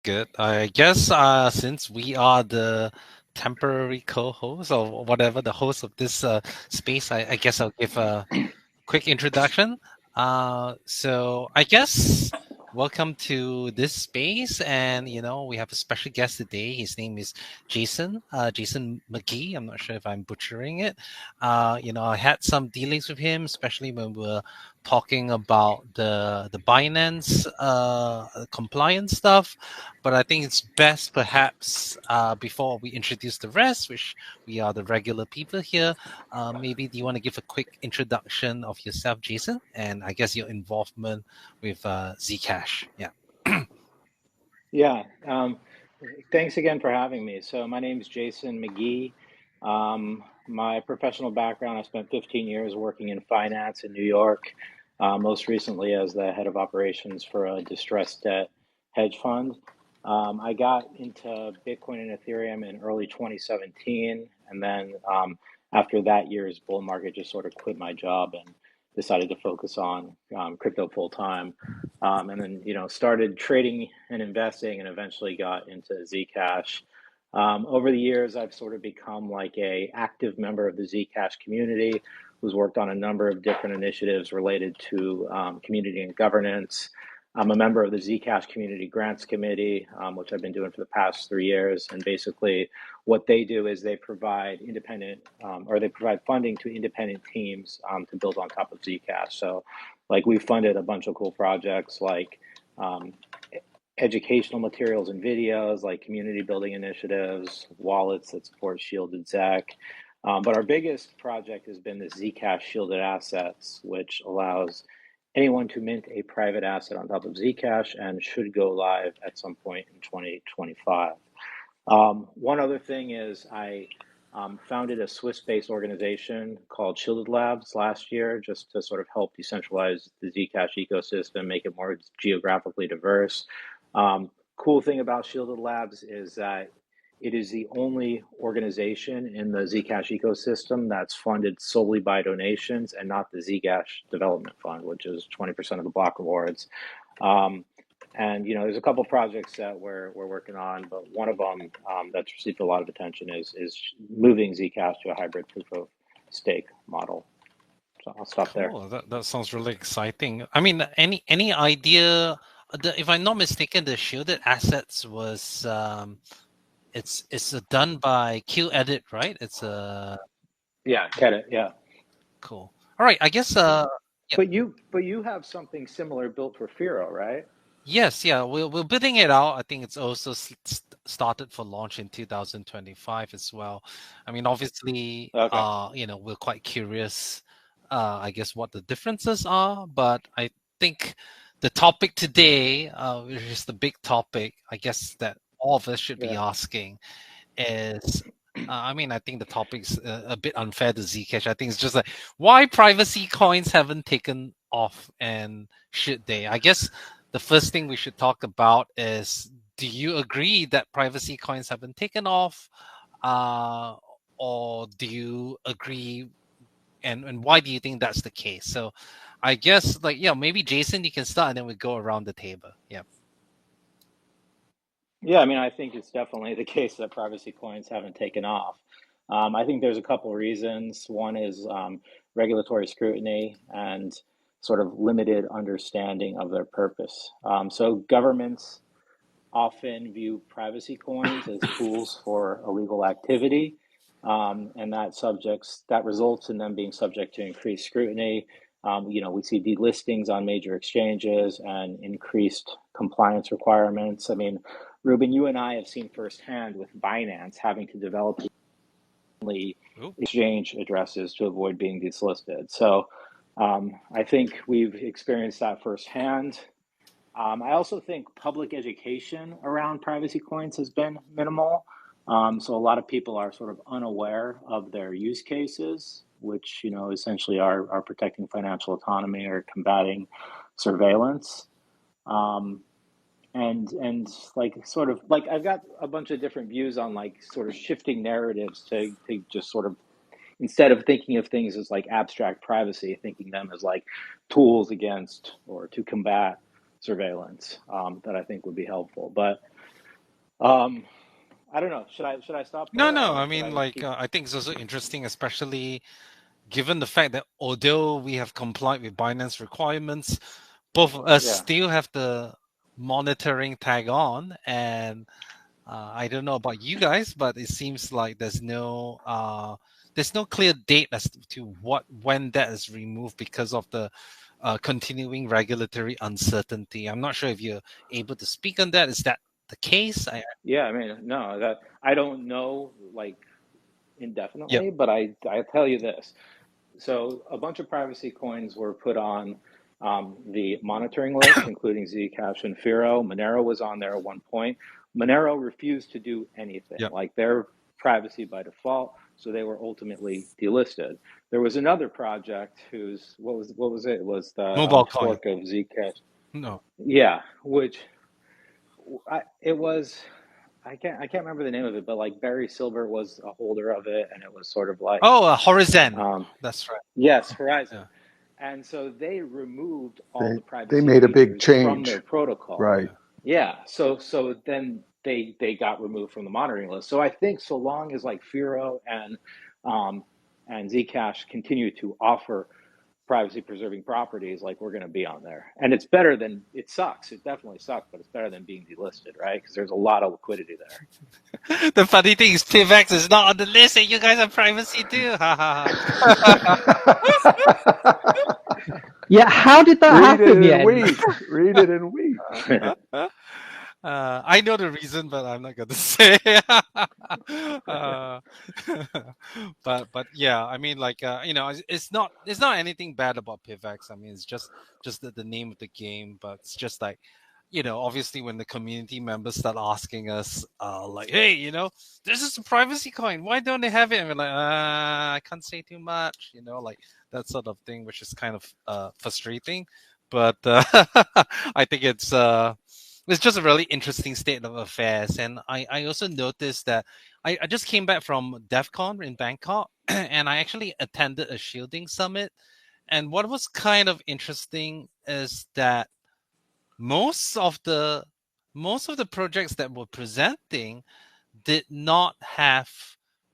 Good. I guess since we are the temporary co-host or whatever, the host of this space, I guess I'll give a quick introduction. So I guess welcome to this space, and we have a special guest today. His name is Jason, Jason McGee. I'm not sure if I'm butchering it. I had some dealings with him, especially when we were talking about the Binance compliance stuff. But I think it's best, perhaps, before we introduce the rest, which we are the regular people here. Maybe do you want to give a quick introduction of yourself, Jason, and I guess your involvement with Zcash? Yeah. Yeah, thanks again for having me. So my name is Jason McGee. My professional background, I spent 15 years working in finance in New York, most recently as the head of operations for a distressed debt hedge fund. I got into Bitcoin and Ethereum in early 2017, and then after that year's bull market, just sort of quit my job and decided to focus on crypto full time. And then started trading and investing, and eventually got into Zcash. Over the years, I've sort of become like a active member of the Zcash community, who's worked on a number of different initiatives related to community and governance. I'm a member of the Zcash Community Grants Committee, which I've been doing for the past 3 years. And basically, what they do is they provide they provide funding to independent teams to build on top of Zcash. So, like, we funded a bunch of cool projects like um, educational materials and videos, like community building initiatives, wallets that support shielded ZEC. But our biggest project has been the Zcash Shielded Assets, which allows anyone to mint a private asset on top of Zcash and should go live at some point in 2025. One other thing is I founded a Swiss-based organization called Shielded Labs last year, just to sort of help decentralize the Zcash ecosystem, make it more geographically diverse. Cool thing about Shielded Labs is that it is the only organization in the Zcash ecosystem that's funded solely by donations and not the Zcash Development Fund, which is 20% of the block rewards. Um, and there's a couple projects that we're working on, but one of them that's received a lot of attention is moving Zcash to a hybrid proof of stake model. So I'll stop there. Cool. That sounds really exciting. I mean, any idea? If I'm not mistaken, the shielded assets was it's done by QEdit, right? It's Yeah, get it. Yeah, cool. All right. I guess yeah. but you have something similar built for Firo, right? Yes, yeah, we're building it out. I think it's also started for launch in 2025 as well. I mean, obviously, Okay. we're quite curious, I guess, what the differences are. But I think the topic today, which is the big topic, I guess that all of us should be Yeah. asking, is. I mean, I think the topic's a bit unfair to Zcash. I think it's just like why privacy coins haven't taken off and should they? I guess the first thing we should talk about is, do you agree that privacy coins have been taken off? Uh, or do you agree, and why do you think that's the case? So I guess, like, yeah, maybe Jason, you can start and then we go around the table. Yeah. Yeah, I mean, I think it's definitely the case that privacy coins haven't taken off. I think there's a couple reasons. One is regulatory scrutiny and sort of limited understanding of their purpose. So governments often view privacy coins as tools for illegal activity, and that results in them being subject to increased scrutiny. We see delistings on major exchanges and increased compliance requirements. I mean, Ruben, you and I have seen firsthand with Binance having to develop Ooh. exchange addresses to avoid being delisted. So I think we've experienced that firsthand. I also think public education around privacy coins has been minimal. So a lot of people are sort of unaware of their use cases, which essentially are protecting financial autonomy or combating surveillance. Um, and like sort of like I've got a bunch of different views on like sort of shifting narratives to just sort of instead of thinking of things as like abstract privacy, thinking them as like tools against or to combat surveillance that I think would be helpful. But Um, I don't know. Should I stop No, there, no. or I should mean, I like, keep? I think it's also interesting, especially given the fact that although we have complied with Binance requirements, both of us Yeah, still have the monitoring tag on. And I don't know about you guys, but it seems like there's no clear date as to when that is removed because of the continuing regulatory uncertainty. I'm not sure if you're able to speak on that. Is that the case? yeah. I mean, no, that I don't know like Yep. indefinitely, but I tell you this. So a bunch of privacy coins were put on the monitoring list, including Zcash and Firo. Monero was on there at one point. Monero refused to do anything. Yep. Like they're privacy by default, so they were ultimately delisted. There was another project whose what was it? It was the Mobile coin. fork of Zcash. No. Yeah, which it was. I can't remember the name of it, but like Barry Silver was a holder of it, and it was sort of like Oh, Horizon. um, That's right. yes, Horizon. Yeah. And so they removed all They the they privacy made a big features from their change, protocol. right? Yeah. Yeah. So then they got removed from the monitoring list. So I think so long as like Firo um, and Zcash continue to offer privacy preserving properties, like we're going to be on there. And it's better than it sucks. It definitely sucks, but it's better than being delisted, right? Because there's a lot of liquidity there. The funny thing is, PIVX is not on the list, and you guys have privacy too. Ha ha Yeah, how did that Read it happen, in Yen? wheat. Read it in wheat. ha. I know the reason, but I'm not going to say. uh, but yeah, I mean, like it's not anything bad about PIVX. I mean, it's just the name of the game. But it's just like, obviously when the community members start asking us, like, hey, this is a privacy coin. Why don't they have it? And we're like, I can't say too much. Like that sort of thing, which is kind of frustrating. But I think it's just a really interesting state of affairs. And I also noticed that I just came back from DEF CON in Bangkok and I actually attended a shielding summit. And what was kind of interesting is that most of the most of the projects that were presenting did not have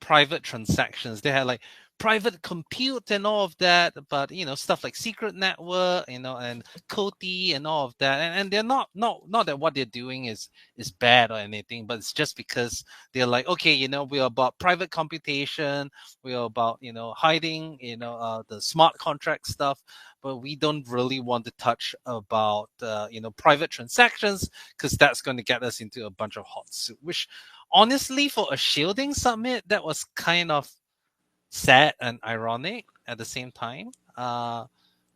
private transactions. They had like private compute and all of that, but stuff like secret network, and Koti and all of that. And they're not that what they're doing is bad or anything, but it's just because they're like, okay, we're about private computation, we're about hiding, the smart contract stuff, but we don't really want to touch about private transactions because that's going to get us into a bunch of hot soup, which honestly, for a shielding summit, that was kind of sad and ironic at the same time.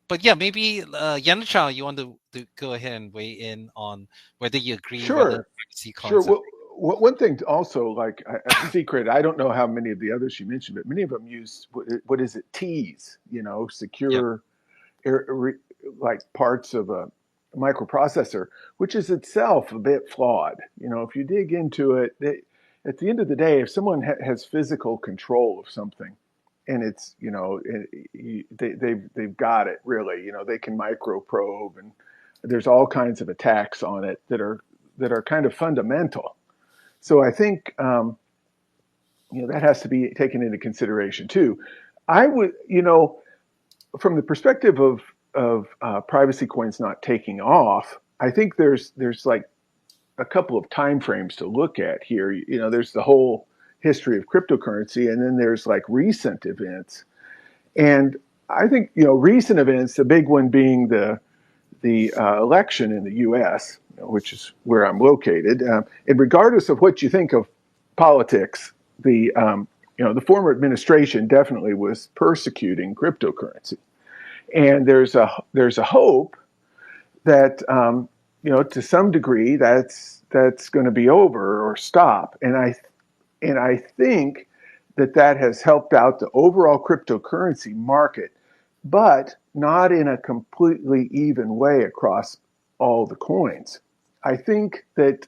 But yeah, maybe Yanachal, you want to go ahead and weigh in on whether you agree whether Sure, privacy sure. coins are. Well, one thing also, like secret. I don't know how many of the others you mentioned, but many of them use what is it? T's. Yep. Secure, like parts of a microprocessor, which is itself a bit flawed. If you dig into it, at the end of the day, if someone has physical control of something, and it's they've got it really. They can micro probe, and there's all kinds of attacks on it that are kind of fundamental. So I think that has to be taken into consideration too. I would, from the perspective of privacy coins not taking off, I think there's like a couple of time frames to look at here. There's the whole history of cryptocurrency, and then there's like recent events. And I think recent events, the big one being the election in the U.S., which is where I'm located. And regardless of what you think of politics, the former administration definitely was persecuting cryptocurrency, and there's a hope that to some degree that's going to be over or stop. And I think that has helped out the overall cryptocurrency market, but not in a completely even way across all the coins. I think that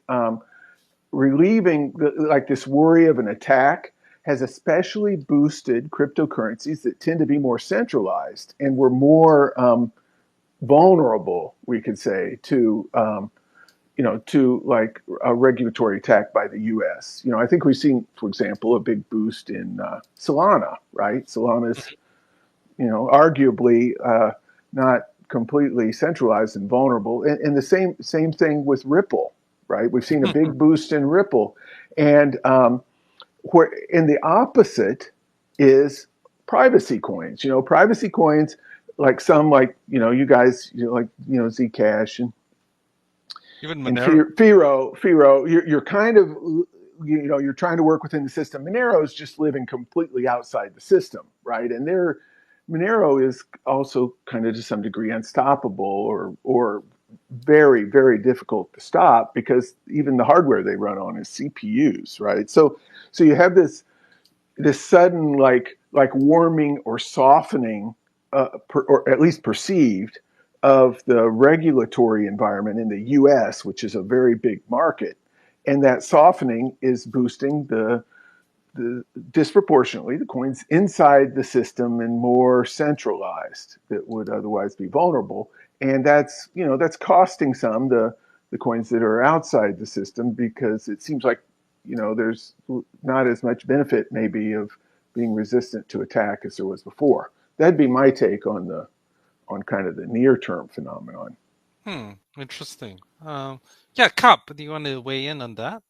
relieving like this worry of an attack has especially boosted cryptocurrencies that tend to be more centralized and were more vulnerable, we could say, to to like a regulatory attack by the U.S. I think we've seen, for example, a big boost in Solana, right? Solana's, arguably not completely centralized and vulnerable. And the same thing with Ripple, right? We've seen a big boost in Ripple, and where in the opposite is privacy coins. Privacy coins, like some, like you guys, like Zcash and Even and Monero. Firo, you're kind of, you're trying to work within the system. Monero is just living completely outside the system, right? And Monero is also kind of to some degree unstoppable or very, very difficult to stop because even the hardware they run on is CPUs, right? So you have this sudden like warming or softening, or at least perceived, of the regulatory environment in the U.S., which is a very big market, and that softening is boosting the disproportionately the coins inside the system and more centralized that would otherwise be vulnerable, and that's costing some the coins that are outside the system because it seems like there's not as much benefit maybe of being resistant to attack as there was before. That'd be my take on kind of the near term phenomenon. Interesting. Yeah, Cup, do you want to weigh in on that?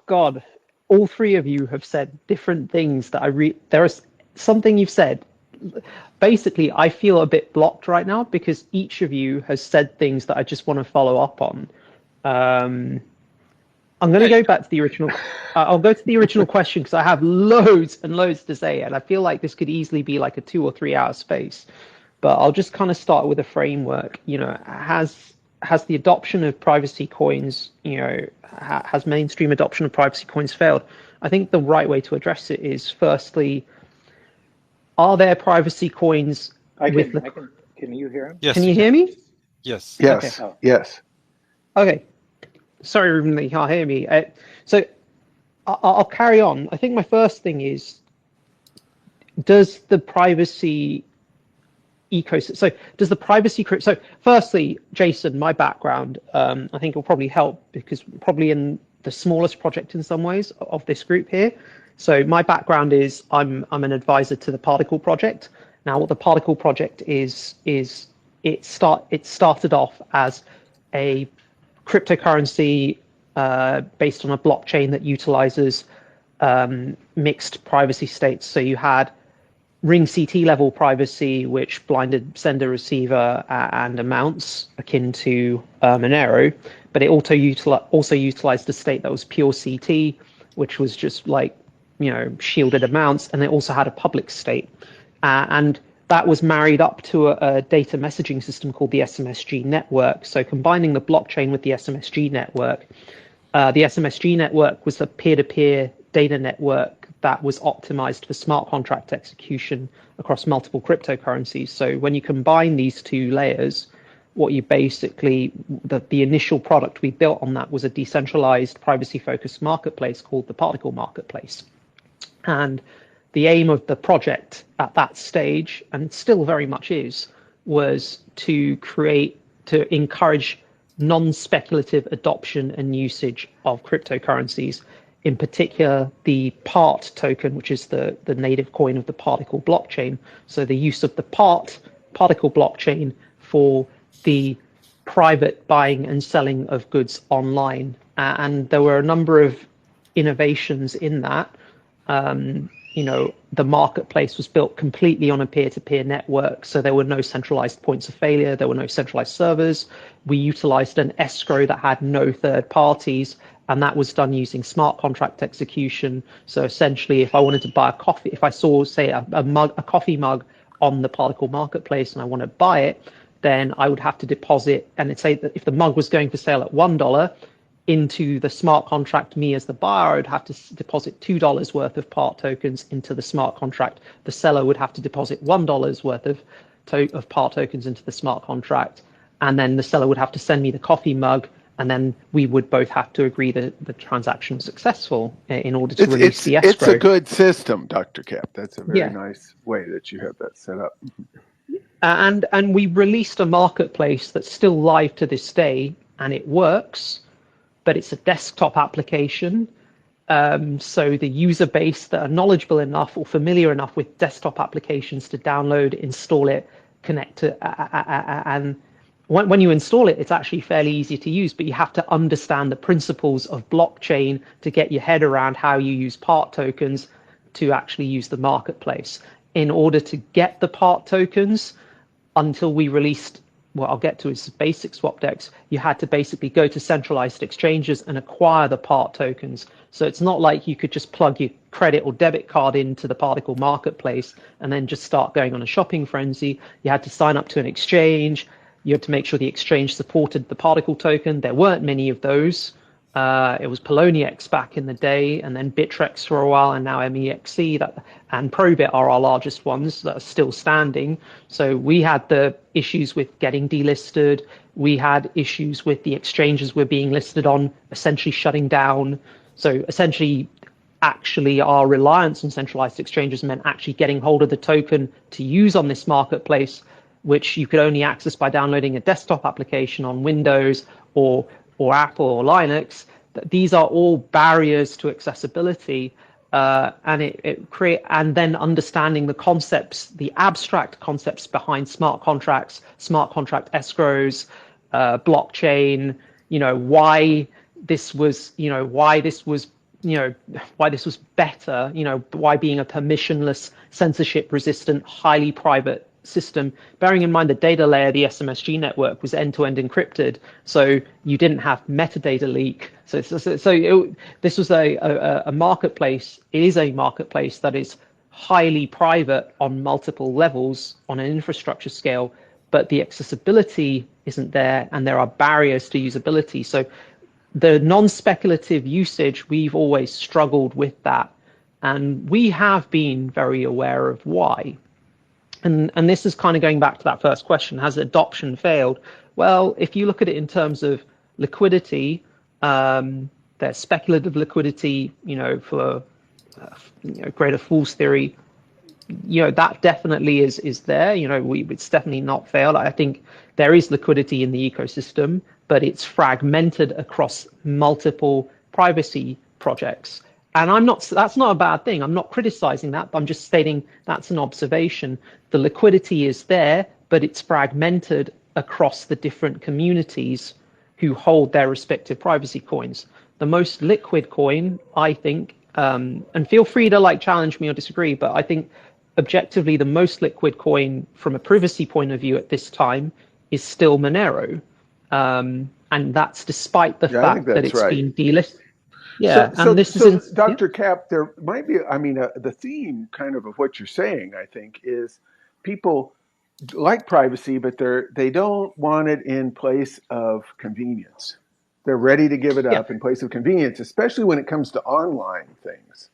God, all three of you have said different things that there is something you've said. Basically, I feel a bit blocked right now because each of you has said things that I just want to follow up on. I'm going to go back to the original. I'll go to the original question because I have loads and loads to say, and I feel like this could easily be like a 2 or 3 hour space. But I'll just kind of start with a framework. Has the adoption of privacy coins, has mainstream adoption of privacy coins failed? I think the right way to address it is, firstly, are there privacy coins? Can you hear him? Yes. Can you hear me? Yes. Yes. Okay. Yes. Okay. Sorry, Ruben, that you can't hear me. So I'll carry on. I think my first thing is, does the privacy ecosystem, so firstly, Jason, my background, I think will probably help because probably in the smallest project in some ways of this group here. So my background is I'm an advisor to the Particle project. Now, what the Particle project is it started off as a cryptocurrency based on a blockchain that utilizes mixed privacy states. So you had ring CT level privacy, which blinded sender receiver and amounts akin to Monero, but it also utilized a state that was pure CT, which was just like shielded amounts, and it also had a public state, and that was married up to a data messaging system called the SMSG network. So combining the blockchain with the SMSG network, the SMSG network was a peer-to-peer data network that was optimized for smart contract execution across multiple cryptocurrencies. So when you combine these two layers, what you basically, the initial product we built on that was a decentralized privacy-focused marketplace called the Particle Marketplace. And the aim of the project at that stage, and still very much is, was to encourage non-speculative adoption and usage of cryptocurrencies, in particular the PART token, which is the native coin of the Particle blockchain. So the use of the Particle blockchain for the private buying and selling of goods online. And there were a number of innovations in that. The marketplace was built completely on a peer-to-peer network, so there were no centralized points of failure, there were no centralized servers. We utilized an escrow that had no third parties, and that was done using smart contract execution. So essentially, if I wanted to buy a coffee, if I saw, say, a coffee mug on the Particle Marketplace and I want to buy it, then I would have to deposit, and it'd say that if the mug was going for sale at $1, into the smart contract, me as the buyer, I would have to deposit $2 worth of PART tokens into the smart contract. The seller would have to deposit $1 worth of PART tokens into the smart contract. And then the seller would have to send me the coffee mug. And then we would both have to agree that the transaction was successful in order to release the escrow. It's a good system, Dr. Cap. That's a very nice way that you have that set up. And we released a marketplace that's still live to this day, and it works, but it's a desktop application. So the user base that are knowledgeable enough or familiar enough with desktop applications to download, install it, connect to, and when you install it, it's actually fairly easy to use, but you have to understand the principles of blockchain to get your head around how you use part tokens to actually use the marketplace. In order to get the part tokens, until we released what I'll get to is basic swap decks, you had to basically go to centralized exchanges and acquire the part tokens. So it's not like you could just plug your credit or debit card into the particle marketplace and then just start going on a shopping frenzy. You had to sign up to an exchange. You had to make sure the exchange supported the particle token. There weren't many of those. It was Poloniex back in the day, and then Bittrex for a while, and now MEXC and Probit are our largest ones that are still standing. So we had the issues with getting delisted. We had issues with the exchanges we're being listed on essentially shutting down. So essentially, actually our reliance on centralized exchanges meant actually getting hold of the token to use on this marketplace, which you could only access by downloading a desktop application on Windows or Apple or Linux. These are all barriers to accessibility, and then understanding the concepts, the abstract concepts behind smart contracts, smart contract escrows, blockchain. Why this was better. Why being a permissionless, censorship-resistant, highly private system, bearing in mind the data layer, the SMSG network was end-to-end encrypted, so you didn't have metadata leak. This was a marketplace. It is a marketplace that is highly private on multiple levels on an infrastructure scale, but the accessibility isn't there, and there are barriers to usability. So the non-speculative usage, we've always struggled with that, and we have been very aware of why. And this is kind of going back to that first question, has adoption failed? Well, if you look at it in terms of liquidity, there's speculative liquidity, for greater fool's theory, that definitely is there. It's definitely not failed. I think there is liquidity in the ecosystem, but it's fragmented across multiple privacy projects. And that's not a bad thing. I'm not criticizing that, but I'm just stating that's an observation. The liquidity is there, but it's fragmented across the different communities who hold their respective privacy coins. The most liquid coin, I think, and feel free to challenge me or disagree, but I think objectively the most liquid coin from a privacy point of view at this time is still Monero. And that's despite the fact that it's been delisted. Yeah, so, and this is Dr. Cap. There might be, the theme kind of what you're saying, I think, is people like privacy, but they don't want it in place of convenience. They're ready to give it up in place of convenience, especially when it comes to online things.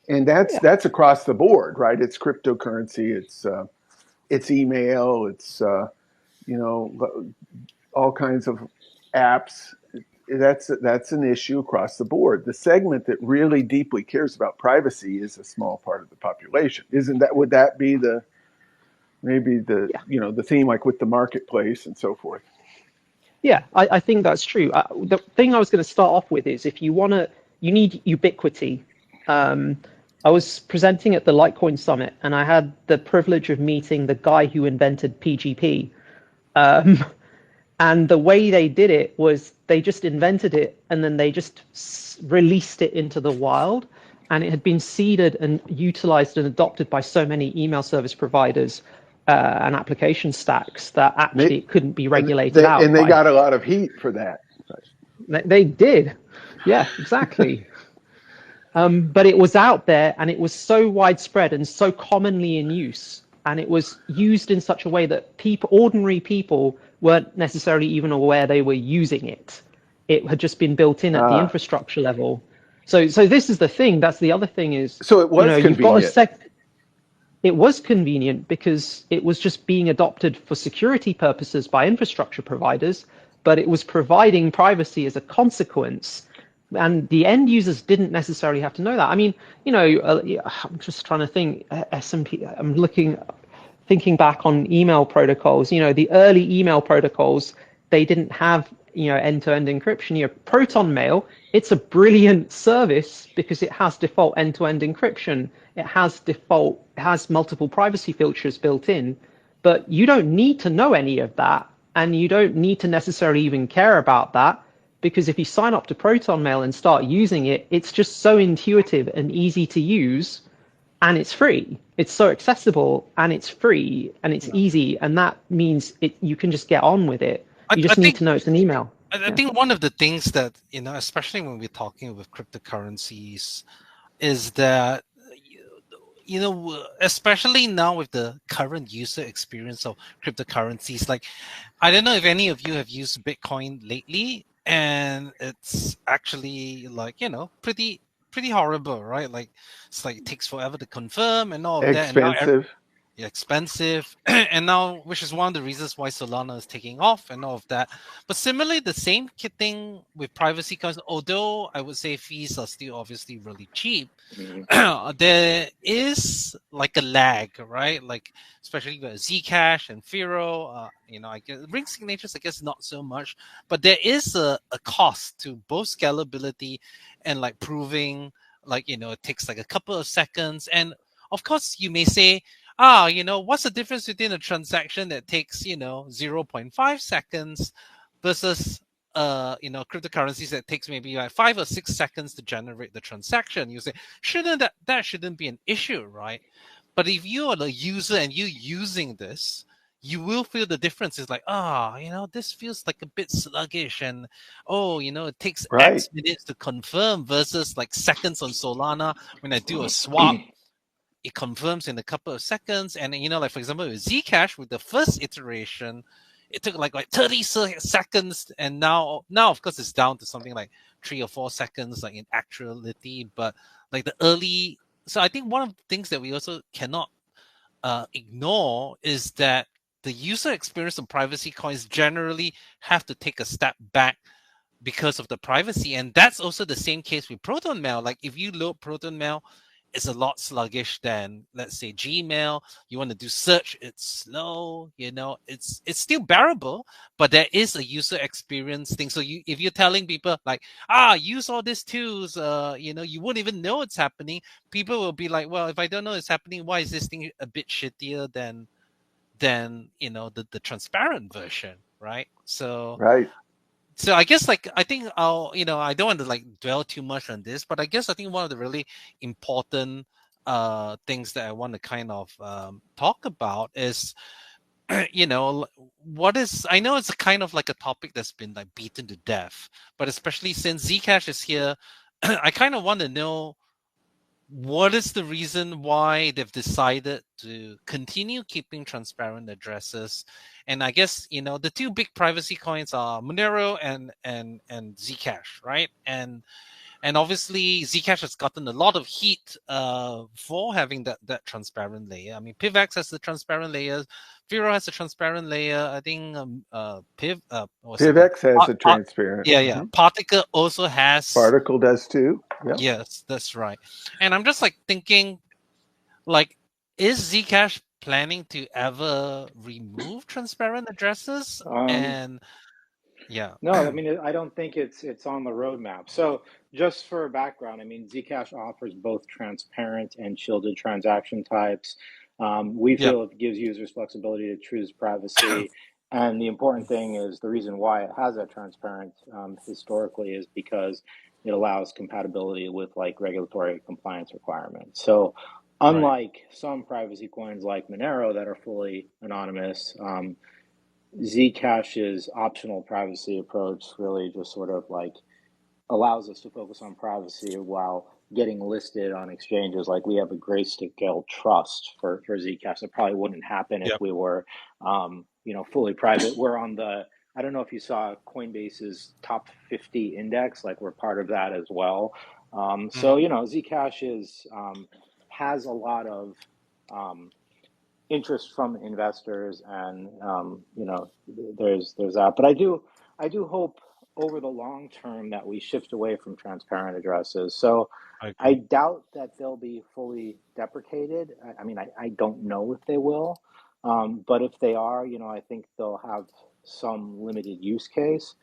And that's across the board, right? It's cryptocurrency, it's email, it's all kinds of apps. That's an issue across the board. The segment that really deeply cares about privacy is a small part of the population. Would that be the theme, like with the marketplace and so forth? Yeah, I think that's true. The thing I was going to start off with is you need ubiquity. I was presenting at the Litecoin Summit, and I had the privilege of meeting the guy who invented PGP. And the way they did it was they just invented it and then they just released it into the wild. And it had been seeded and utilized and adopted by so many email service providers and application stacks that actually it couldn't be regulated out. And they got a lot of heat for that. They did. Yeah, exactly. But it was out there and it was so widespread and so commonly in use. And it was used in such a way that ordinary people weren't necessarily even aware they were using it. It had just been built in at the infrastructure level. So this is the thing. That's the other thing is. So it was convenient. It was convenient because it was just being adopted for security purposes by infrastructure providers, but it was providing privacy as a consequence. And the end users didn't necessarily have to know that. I'm just trying to think. S&P. I'm looking. thinking back on email protocols, the early email protocols, they didn't have, end-to-end encryption. Proton Mail, it's a brilliant service because it has default end-to-end encryption. It has multiple privacy filters built in, but you don't need to know any of that, and you don't need to necessarily even care about that, because if you sign up to Proton Mail and start using it, it's just so intuitive and easy to use, and it's free. It's so accessible, and it's free, and it's easy, and that means you can just get on with it. You just need to know it's an email. I think one of the things that, especially when we're talking with cryptocurrencies, is that, especially now with the current user experience of cryptocurrencies, like, I don't know if any of you have used Bitcoin lately, and it's actually like, pretty horrible, right? Like, it's like it takes forever to confirm and all of that. And now expensive, and now, which is one of the reasons why Solana is taking off and all of that. But similarly, the same thing with privacy coins, although I would say fees are still obviously really cheap, there is like a lag, right? Like, especially with Zcash and Firo, I guess ring signatures, I guess not so much, but there is a cost to both scalability and like proving, like, it takes like a couple of seconds. And of course, you may say, what's the difference between a transaction that takes, 0.5 seconds versus, cryptocurrencies that takes maybe like 5 or 6 seconds to generate the transaction? You say, that shouldn't be an issue, right? But if you are the user and you using this, you will feel the difference. It's like, this feels like a bit sluggish, and it takes X minutes to confirm versus like seconds on Solana. When I do a swap, it confirms in a couple of seconds. And like, for example, with Zcash, with the first iteration, it took like 30 seconds, and now of course it's down to something like 3 or 4 seconds, like in actuality. But like the early, so I think one of the things that we also cannot ignore is that the user experience of privacy coins generally have to take a step back because of the privacy. And that's also the same case with Proton Mail. Like, if you load Proton Mail, it's a lot sluggish than, let's say, Gmail. You want to do search, it's slow, it's still bearable, but there is a user experience thing. So if you're telling people like, use all these tools, you won't even know it's happening. People will be like, well, if I don't know it's happening, why is this thing a bit shittier than the transparent version, right? So I guess, like, I think I don't want to like dwell too much on this, but I guess I think one of the really important things that I want to kind of talk about is, what is, I know it's a kind of like a topic that's been like beaten to death, but especially since Zcash is here, I kind of want to know, what is the reason why they've decided to continue keeping transparent addresses? And I guess, the two big privacy coins are Monero and Zcash, right? And obviously Zcash has gotten a lot of heat for having that transparent layer. I mean, PivX has the transparent layers, Firo has a transparent layer. I think PivX has a transparent. Yeah. Particle also has. Particle does too. Yep. Yes, that's right. And I'm just like thinking, like, is Zcash planning to ever remove transparent addresses? And yeah. No, I mean, I don't think it's on the roadmap. So just for background, I mean, Zcash offers both transparent and shielded transaction types. We feel it gives users flexibility to choose privacy. And the important thing is, the reason why it has that transparent historically is because it allows compatibility with like regulatory compliance requirements. So unlike some privacy coins like Monero that are fully anonymous, Zcash's optional privacy approach really just sort of like allows us to focus on privacy while getting listed on exchanges. Like, we have a grayscale trust for Zcash. That probably wouldn't happen if we were, fully private. We're on I don't know if you saw Coinbase's top 50 index, like we're part of that as well. So, Zcash has a lot of interest from investors, and there's that. But I do hope over the long term that we shift away from transparent addresses. So I doubt that they'll be fully deprecated. I mean, I don't know if they will. But if they are, I think they'll have some limited use case.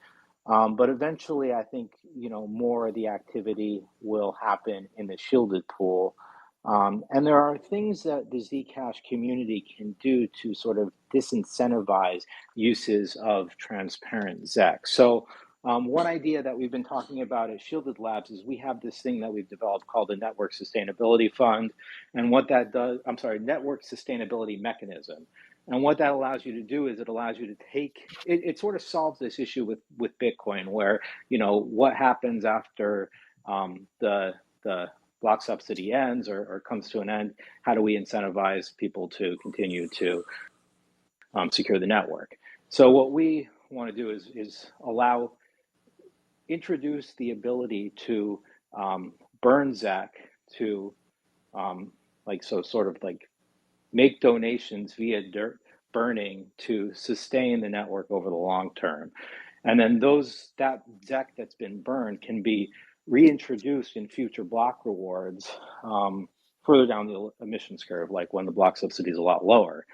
But eventually, I think more of the activity will happen in the shielded pool. And there are things that the Zcash community can do to sort of disincentivize uses of transparent ZEC. So one idea that we've been talking about at Shielded Labs is we have this thing that we've developed called the Network Sustainability Fund. And what that does, Network Sustainability Mechanism. And what that allows you to do is it allows you to it sort of solves this issue with Bitcoin, where, what happens after the block subsidy ends or comes to an end? How do we incentivize people to continue to secure the network? So what we want to do is introduce the ability to burn ZEC to sort of make donations via burning to sustain the network over the long term. And then that ZEC that's been burned can be reintroduced in future block rewards further down the emissions curve, like when the block subsidy is a lot lower.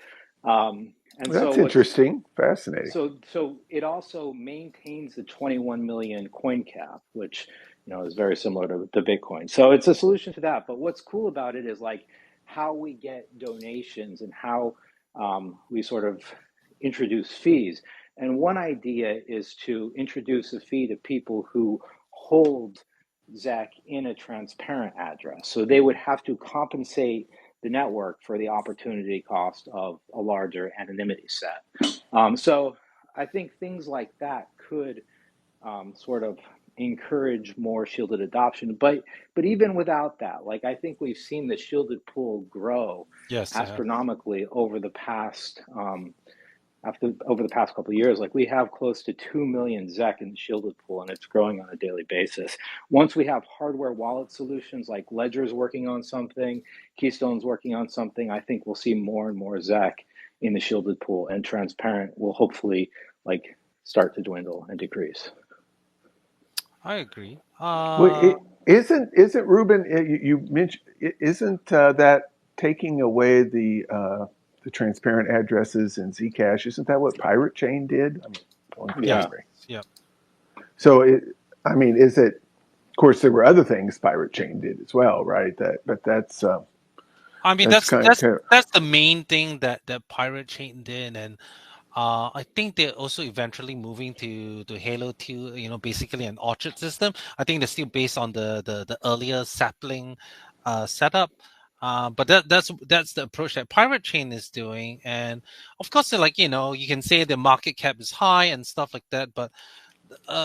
And that's interesting, fascinating. So it also maintains the 21 million coin cap, which is very similar to Bitcoin. So it's a solution to that. But what's cool about it is how we get donations and how we sort of introduce fees. And one idea is to introduce a fee to people who hold ZEC in a transparent address. So they would have to compensate the network for the opportunity cost of a larger anonymity set. So I think things like that could sort of encourage more shielded adoption. But even without that, I think we've seen the shielded pool grow astronomically over the past couple of years. We have close to 2 million ZEC in the shielded pool, and it's growing on a daily basis. Once we have hardware wallet solutions like Ledger's working on something, Keystone's working on something, I think we'll see more and more ZEC in the shielded pool, and transparent will hopefully start to dwindle and decrease. I agree. Isn't Ruben? You mentioned, isn't that taking away the transparent addresses in Zcash? Isn't that what Pirate Chain did? Yeah. So is it? Of course, there were other things Pirate Chain did as well, right? But that's. That's the main thing that Pirate Chain did, and I think they're also eventually moving to Halo 2, basically an orchard system. I think they're still based on the earlier sapling setup. But that's the approach that Pirate Chain is doing. And of course, they're you can say the market cap is high and stuff like that. But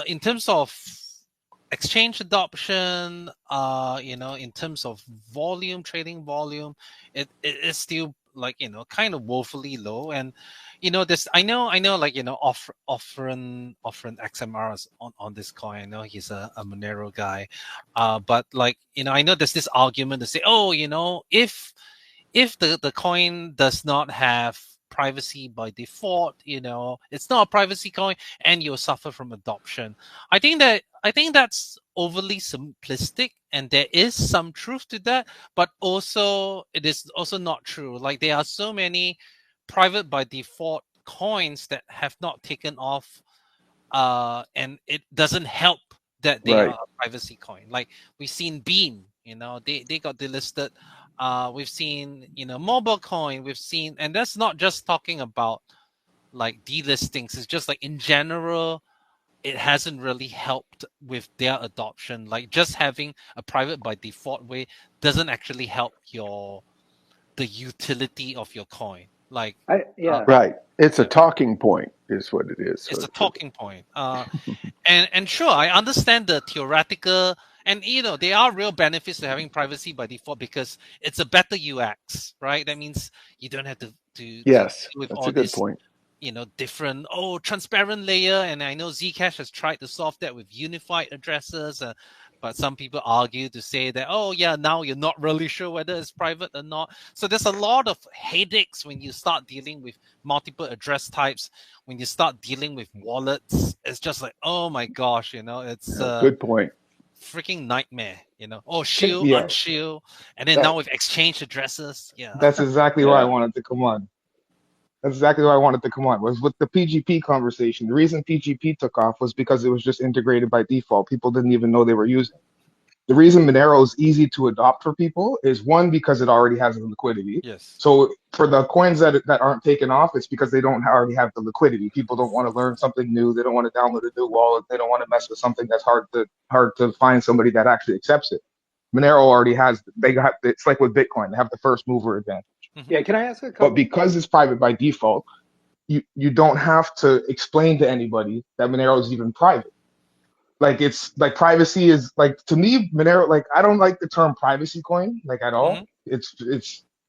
in terms of exchange adoption, in terms of trading volume, it is still kind of woefully low. And this I know offering XMRs on this coin. I know he's a Monero guy, but I know there's this argument to say, if the coin does not have privacy by default, it's not a privacy coin, and you'll suffer from adoption. I think that's overly simplistic, and there is some truth to that, but also it is also not true. There are so many private by default coins that have not taken off, and it doesn't help that they are a privacy coin. We've seen Beam, they got delisted. We've seen, mobile coin. We've seen, and that's not just talking about delistings. It's just in general, it hasn't really helped with their adoption. Just having a private by default way doesn't actually help the utility of your coin. Right. It's a talking point, is what it is. It's a talking point. And sure, I understand the theoretical, and there are real benefits to having privacy by default because it's a better UX, right? That means you don't have to yes, with that's all a good this, point. Different transparent layer, and I know Zcash has tried to solve that with unified addresses, but some people argue to say that now you're not really sure whether it's private or not. So there's a lot of headaches when you start dealing with multiple address types, when you start dealing with wallets. It's just oh my gosh, it's good point. Freaking nightmare, shield, unshield, and then now with exchange addresses. That's exactly why I wanted to come on. That's exactly why I wanted to come on. Was with the PGP conversation. The reason PGP took off was because it was just integrated by default. People didn't even know they were using it. The reason Monero is easy to adopt for people is one, because it already has the liquidity. Yes. So for the coins that aren't taken off, it's because they don't already have the liquidity. People don't want to learn something new. They don't want to download a new wallet. They don't want to mess with something that's hard to find somebody that actually accepts it. Monero already has. It's like with Bitcoin. They have the first mover advantage. Yeah, can I ask a couple? But because it's private by default, you don't have to explain to anybody that Monero is even private. Like, it's like privacy is like, to me, Monero, like, I don't like the term privacy coin like at all. It's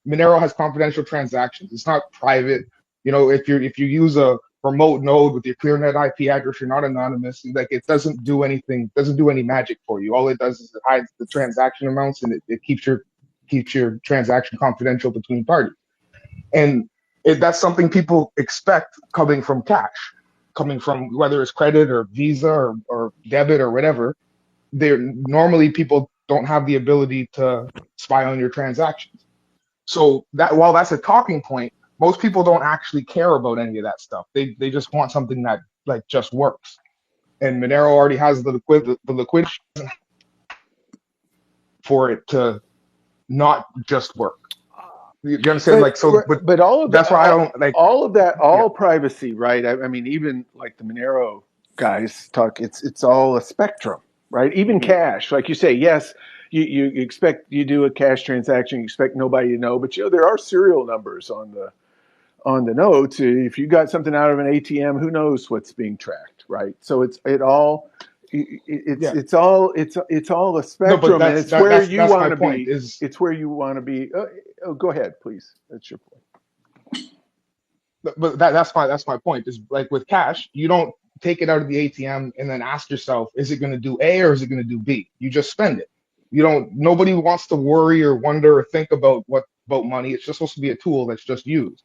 Monero has confidential transactions. It's not private. You know, if you use a remote node with your ClearNet IP address, you're not anonymous. Like, it doesn't do anything, doesn't do any magic for you. All it does is it hides the transaction amounts, and it keeps your transaction confidential between parties. And that's something people expect coming from cash, coming from whether it's credit or Visa or debit or whatever. Normally people don't have the ability to spy on your transactions. So that, while that's a talking point, most people don't actually care about any of that stuff. They just want something that like just works. And Monero already has the liquidity for it to not just work. You understand? But all of that's that, why I don't like all of that, yeah. privacy, right? I mean, even like the Monero guys talk, it's all a spectrum, right? Even cash, like you say, yes, you expect, you do a cash transaction, you expect nobody to know, but there are serial numbers on the notes. If you got something out of an ATM, who knows what's being tracked, right? So it's all a spectrum, and it's where you want to be. It's where you want to be. Go ahead, please. That's your point. But that's my point. Is like with cash, you don't take it out of the ATM and then ask yourself, is it going to do A or is it going to do B? You just spend it. Nobody wants to worry or wonder or think about money. It's just supposed to be a tool that's just used.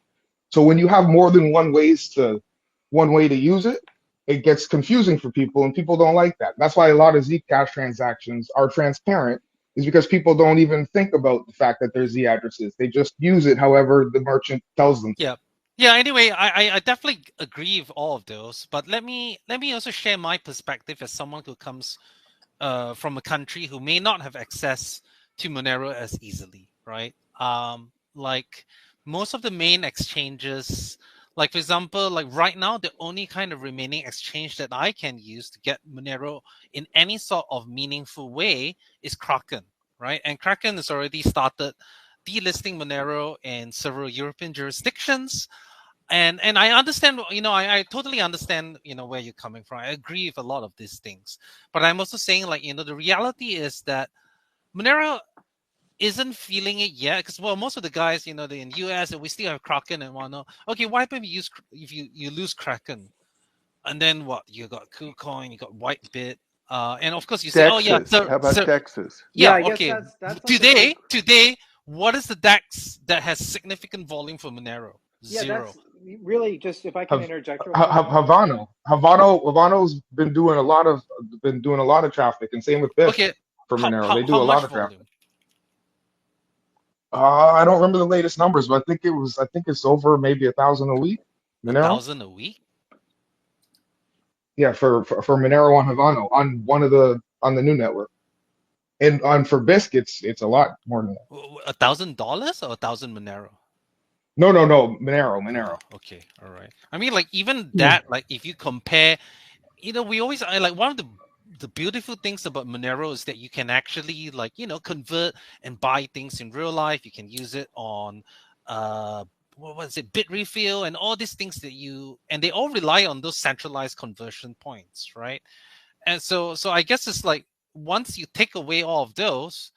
So when you have more than one way to use it, it gets confusing for people, and people don't like that. That's why a lot of Zcash transactions are transparent, is because people don't even think about the fact that there's Z addresses. They just use it however the merchant tells them to. Yeah. Yeah, anyway, I definitely agree with all of those, but let me also share my perspective as someone who comes from a country who may not have access to Monero as easily, right? Like most of the main exchanges, like for example, like right now, the only kind of remaining exchange that I can use to get Monero in any sort of meaningful way is Kraken, right? And Kraken has already started delisting Monero in several European jurisdictions. And I understand, I totally understand, where you're coming from. I agree with a lot of these things. But I'm also saying, like, the reality is that Monero isn't feeling it yet, because most of the guys, they're in US and we still have Kraken and whatnot. Okay, why if you lose Kraken, and then what? You got KuCoin, you got Whitebit, and of course you say, Texas. How about Texas? Yeah, I okay. guess that's Today, what is the DEX that has significant volume for Monero? Yeah, Zero. that's really just, if I can interject. Havano's been doing a lot of traffic, and same with BISC for Monero. They do a lot of traffic. I don't remember the latest numbers, but I think it's over maybe 1,000 a week. Monero? 1,000 a week? Yeah, for Monero on Havano on the new network, and for BISC it's a lot more than that. $1,000 or 1,000 Monero? No, Monero. Okay, all right. I mean, like even that, like if you compare, we always like one of the beautiful things about Monero is that you can actually like convert and buy things in real life. You can use it on what was it, Bitrefill, and all these things and they all rely on those centralized conversion points, right? And so I guess it's like once you take away all of those,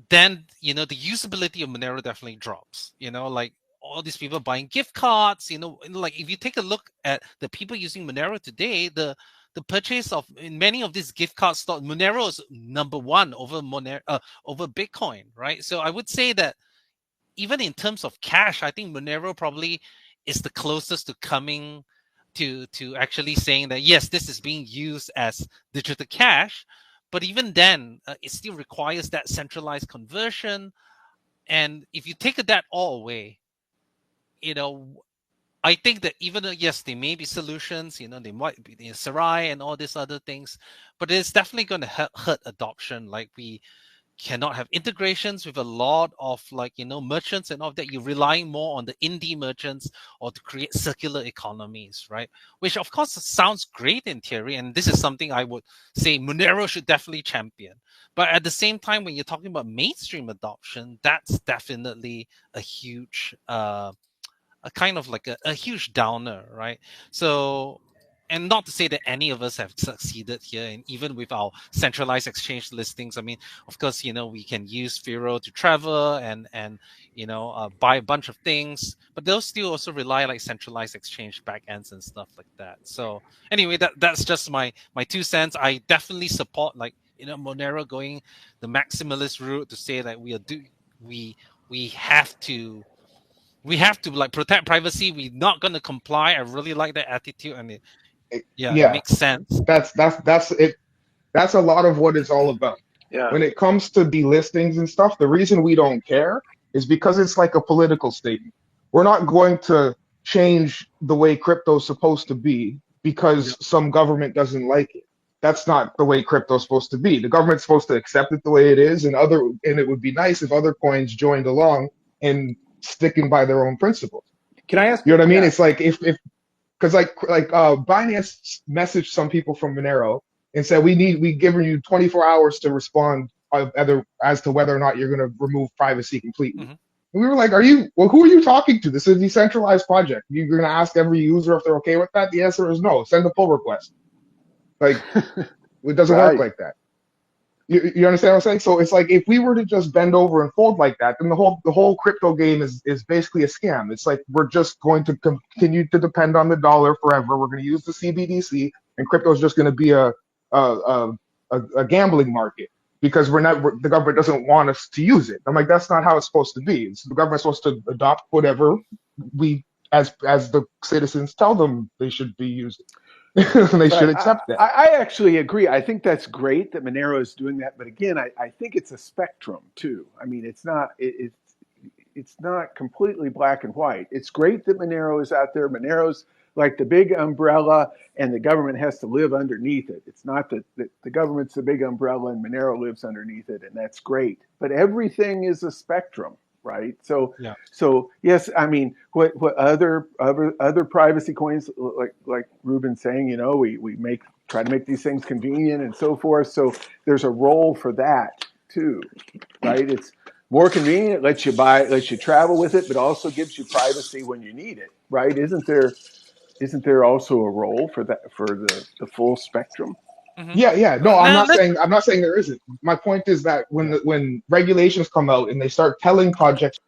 then the usability of Monero definitely drops. Like all these people buying gift cards. Like if you take a look at the people using Monero today, the purchase of in many of these gift card stocks, Monero is number one over Bitcoin, right? So I would say that even in terms of cash, I think Monero probably is the closest to coming to actually saying that yes, this is being used as digital cash. But even then, it still requires that centralized conversion. And if you take that all away, I think that even though, yes, there may be solutions, they might be the Sarai and all these other things, but it's definitely going to hurt adoption. Like we cannot have integrations with a lot of merchants and all of that. You're relying more on the indie merchants or to create circular economies, right? Which of course sounds great in theory, and this is something I would say Monero should definitely champion. But at the same time, when you're talking about mainstream adoption, that's definitely a huge a kind of like a huge downer, right? So, and not to say that any of us have succeeded here, and even with our centralized exchange listings, I mean, of course, we can use Firo to travel and buy a bunch of things, but those still also rely like centralized exchange backends and stuff like that. So anyway, that's just my 2 cents. I definitely support Monero going the maximalist route to say that we we have to like protect privacy. We're not going to comply. I really like that attitude, and it Yeah, makes sense. that's it. That's a lot of what it's all about. Yeah. When it comes to delistings and stuff, the reason we don't care is because it's like a political statement. We're not going to change the way crypto's supposed to be Yeah. because some government doesn't like it. That's not the way crypto's supposed to be. The government's supposed to accept it the way it is, and it would be nice if other coins joined along and sticking by their own principles. Can I ask? You know what I mean? Yeah. It's like if because Binance messaged some people from Monero and said we giving you 24 hours to respond as to whether or not you're going to remove privacy completely. Hmm. And we were like, who are you talking to? This is a decentralized project. You're going to ask every user if they're okay with that? The answer is no. Send a pull request. Like, it doesn't work Right. like that. You understand what I'm saying? So it's like if we were to just bend over and fold like that, then the whole crypto game is basically a scam. It's like we're just going to continue to depend on the dollar forever. We're going to use the CBDC, and crypto is just going to be a gambling market because the government doesn't want us to use it. I'm like, that's not how it's supposed to be. The government's supposed to adopt whatever we as the citizens tell them they should be using. They should Right. accept that. I actually agree. I think that's great that Monero is doing that. But again, I think it's a spectrum too. I mean, it's not completely black and white. It's great that Monero is out there. Monero's like the big umbrella, and the government has to live underneath it. It's not that the government's the big umbrella and Monero lives underneath it, and that's great. But everything is a spectrum, right? So Yeah. so yes, I mean, what other privacy coins like Ruben's saying, we try to make these things convenient and so forth. So there's a role for that too, right? It's more convenient, lets you travel with it, but also gives you privacy when you need it, right? Isn't there also a role for that for the full spectrum? Hmm. Yeah, yeah. No, I'm Now not let's. saying there isn't. My point is that Yeah. when regulations come out and they start telling projects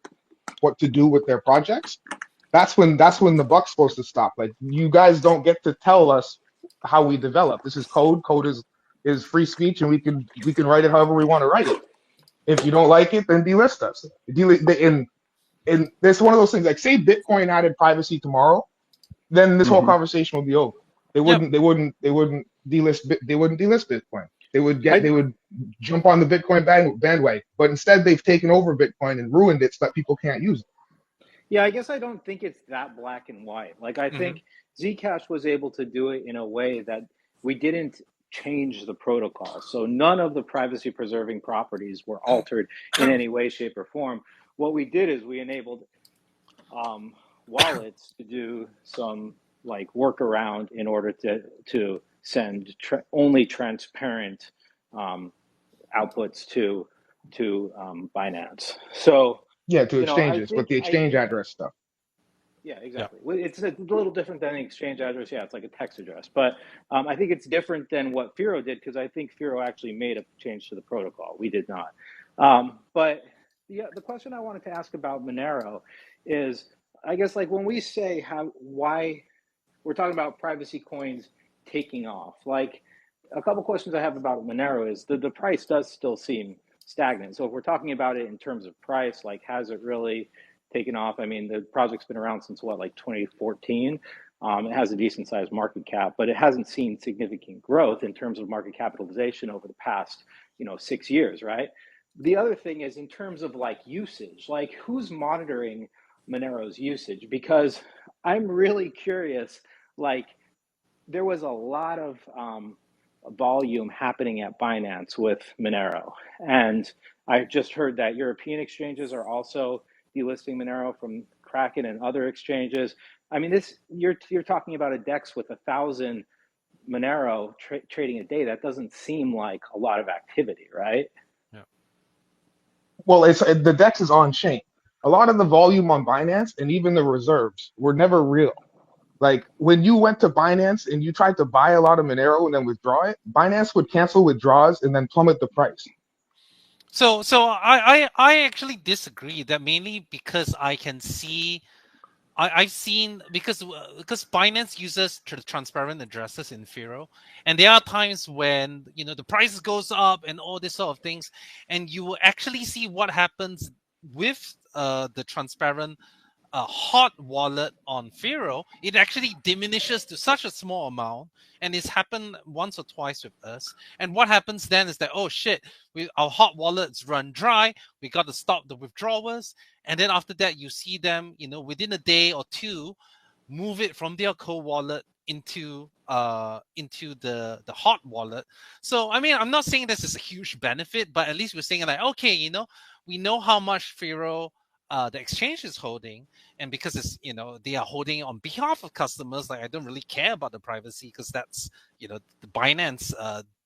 what to do with their projects, that's when the buck's supposed to stop. Like you guys don't get to tell us how we develop. This is code. Code is free speech, and we can write it however we want to write it. If you don't like it, then delist us. And it's one of those things. Like say Bitcoin added privacy tomorrow, then this whole Mm-hmm. conversation would be over. They Yep. wouldn't. They wouldn't. They wouldn't delist. They wouldn't delist Bitcoin. They would get. I They would jump on the Bitcoin bandwagon. But instead, they've taken over Bitcoin and ruined it so that people can't use it. Yeah, I guess I don't think it's that black and white. Like I Hmm. think Zcash was able to do it in a way that we didn't change the protocol. So none of the privacy preserving properties were altered in any way, shape, or form. What we did is we enabled um, wallets to do some like workaround in order to send only transparent um, outputs to Binance. So Yeah, to I exchanges, but think the exchange address stuff. yeah, Yeah. exactly. It's a little different than an exchange address. Yeah, it's like a text address. But I think it's different than what Firo did because I think Firo actually made a change to the protocol. We did not. But the question I wanted to ask about Monero is, I guess, like when we say why we're talking about privacy coins taking off, like a couple questions I have about Monero is the price does still seem stagnant. So if we're talking about it in terms of price, like has it really taken off? I mean, the project's been around since what, like 2014. It has a decent sized market cap, but it hasn't seen significant growth in terms of market capitalization over the past, 6 years, right? The other thing is in terms of like usage, like who's monitoring Monero's usage? Because I'm really curious. Like, there was a lot of volume happening at Binance with Monero, and I just heard that European exchanges are also delisting Monero from Kraken and other exchanges. I mean, this you're talking about a DEX with 1,000 Monero trading a day. That doesn't seem like a lot of activity, right? Yeah. Well, it's the DEX is on chain. A lot of the volume on Binance and even the reserves were never real. Like when you went to Binance and you tried to buy a lot of Monero and then withdraw it, Binance would cancel withdrawals and then plummet the price. So I actually disagree. That mainly because I can see I've seen because Binance uses transparent addresses in Firo, and there are times when the price goes up and all this sort of things, and you will actually see what happens with the transparent hot wallet on Firo. It actually diminishes to such a small amount, and it's happened once or twice with us. And what happens then is that, oh shit, our hot wallets run dry. We got to stop the withdrawals, and then after that, you see them, within a day or two, move it from their cold wallet into the hot wallet. So I mean, I'm not saying this is a huge benefit, but at least we're saying like, okay, we know how much Firo the exchange is holding, and because it's they are holding it on behalf of customers, like I don't really care about the privacy because that's the Binance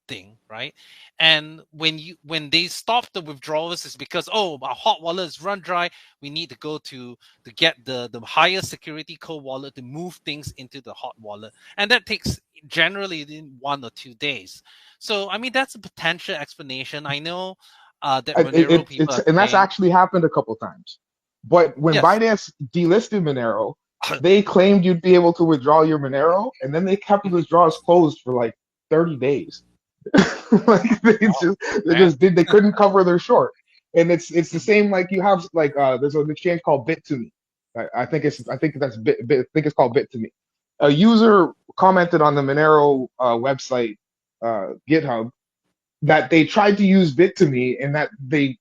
thing, right? And when they stop the withdrawals, it's because our hot wallet is run dry. We need to go to get the higher security cold wallet to move things into the hot wallet, and that takes generally in 1 or 2 days. So I mean, that's a potential explanation. I know that Monero people are And that's saying actually happened a couple times. But when yes. Binance delisted Monero, they claimed you'd be able to withdraw your Monero, and then they kept withdrawals closed for like 30 days. Like they couldn't cover their short. And it's the same like you have like there's an exchange called Bit2Me. I think it's called Bit2Me. A user commented on the Monero website GitHub that they tried to use Bit2Me and that they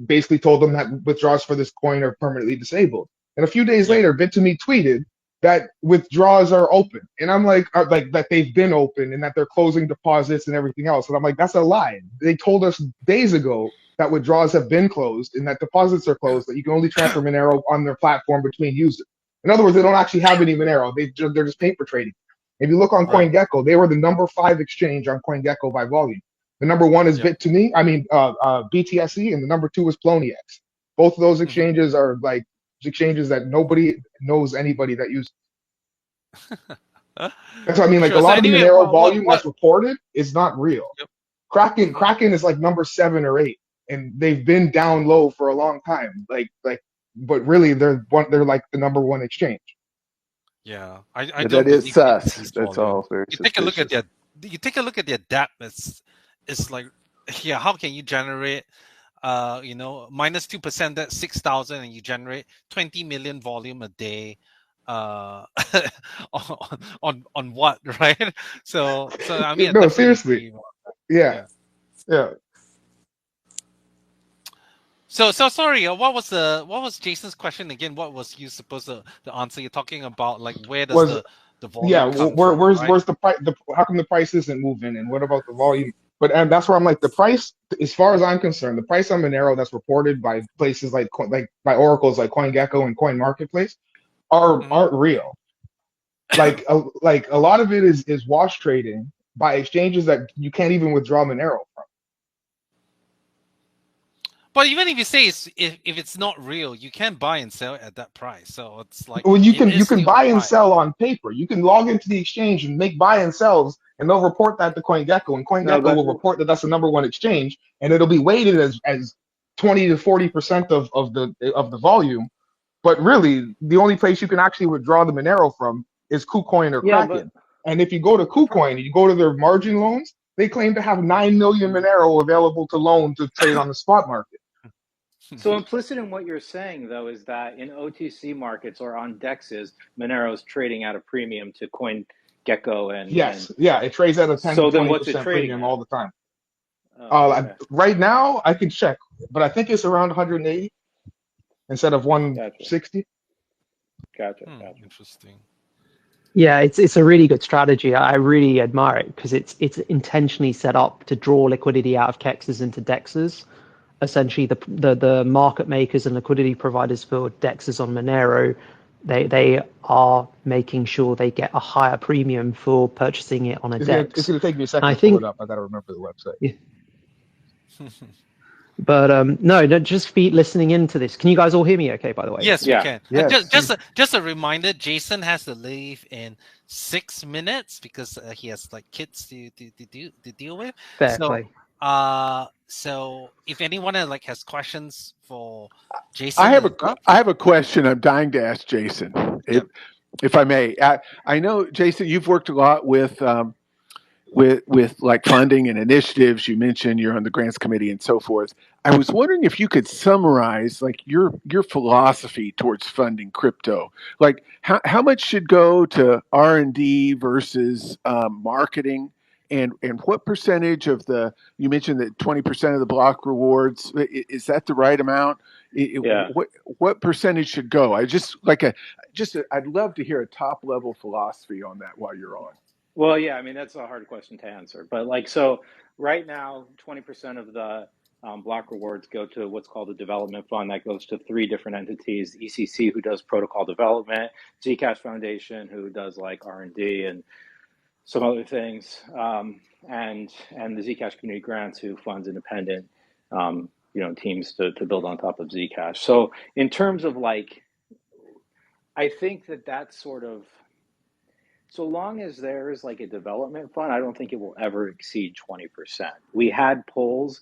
basically told them that withdrawals for this coin are permanently disabled. And a few days later, Bit2Me tweeted that withdrawals are open. And I'm like that they've been open and that they're closing deposits and everything else. And I'm like, that's a lie. They told us days ago that withdrawals have been closed and that deposits are closed, that you can only transfer Monero on their platform between users. In other words, they don't actually have any Monero. They're just paper trading. If you look on Right. CoinGecko, they were the number 5 exchange on CoinGecko by volume. The number 1 is Bit2Me, BTSE, and the number 2 is Poloniex. Both of those exchanges are like exchanges that nobody knows anybody that uses. That's what I mean. Like Sure. a lot So of the anyway, Monero volume that's reported is not real. Yep. Kraken is like number 7 or 8, and they've been down low for a long time. But really they're like the number 1 exchange. Yeah, I But don't that is believe sus. these That's volume. all very You take a look at suspicious. their DAP. It's like, yeah, how can you generate -2%, that's 6,000, and you generate 20 million volume a day on what, right? So I mean, I No, definitely seriously. agree. Yeah. So sorry. What was Jason's question again? What was you supposed to answer? You're talking about like where does Was the volume come from, right? where's the price? How come the price isn't moving? And what about the volume? And that's where I'm like the price. As far as I'm concerned, the price on Monero that's reported by places like by oracles like CoinGecko and Coin Marketplace aren't real. Like a lot of it is wash trading by exchanges that you can't even withdraw Monero from. But even if you say if it's not real, you can buy and sell at that price. So it's like Well, it you is can still a buy and price. sell on paper. You can log into the exchange and make buy and sells, and they'll report that to CoinGecko, and No, CoinGecko but will report that that's the number 1 exchange, and it'll be weighted as 20 to 40% of the volume. But really, the only place you can actually withdraw the Monero from is KuCoin or yeah, but Kraken. And if you go to KuCoin and you go to their margin loans, they claim to have 9 million Monero available to loan to trade on the spot market. so implicit in what you're saying though is that in OTC markets or on DEXs, Monero is trading at a premium to CoinGecko and Yes, yeah, it trades at a 10 to so then what's it 20% trading premium at? all the time. Oh, okay. Right now, I can check, but I think it's around 180 instead of Gotcha. 160. Gotcha. Interesting. Yeah, it's a really good strategy. I really admire it because it's intentionally set up to draw liquidity out of KEXs into DEXs. Essentially, the market makers and liquidity providers for DEXs on Monero, they are making sure they get a higher premium for purchasing it on a DEX. It's gonna take me a second I to pull think, it up. I gotta remember the website. yeah, but no, just be listening into this. Can you guys all hear me? Okay, by the way. Yes, we can. Yes. Just a reminder, Jason has to leave in 6 minutes because he has like kids to deal with. Fair So play. so if anyone has questions for Jason I and stuff, have a question I'm dying to ask Jason, if I may. I know, Jason, you've worked a lot with like funding and initiatives. You mentioned you're on the grants committee and so forth. I was wondering if you could summarize like your philosophy towards funding crypto. Like how much should go to R&D versus marketing, and what percentage of you mentioned that 20% of the block rewards, is that the right amount? Yeah. What percentage should go? I'd love to hear a top level philosophy on that while you're on. Well, yeah, I mean, that's a hard question to answer. But so right now, 20% of the block rewards go to what's called a development fund that goes to 3 different entities: ECC, who does protocol development; Zcash Foundation, who does like R&D and some other things, and the Zcash Community Grants, who funds independent teams to build on top of Zcash. So in terms of I think that's sort of, so long as there's like a development fund, I don't think it will ever exceed 20%. We had polls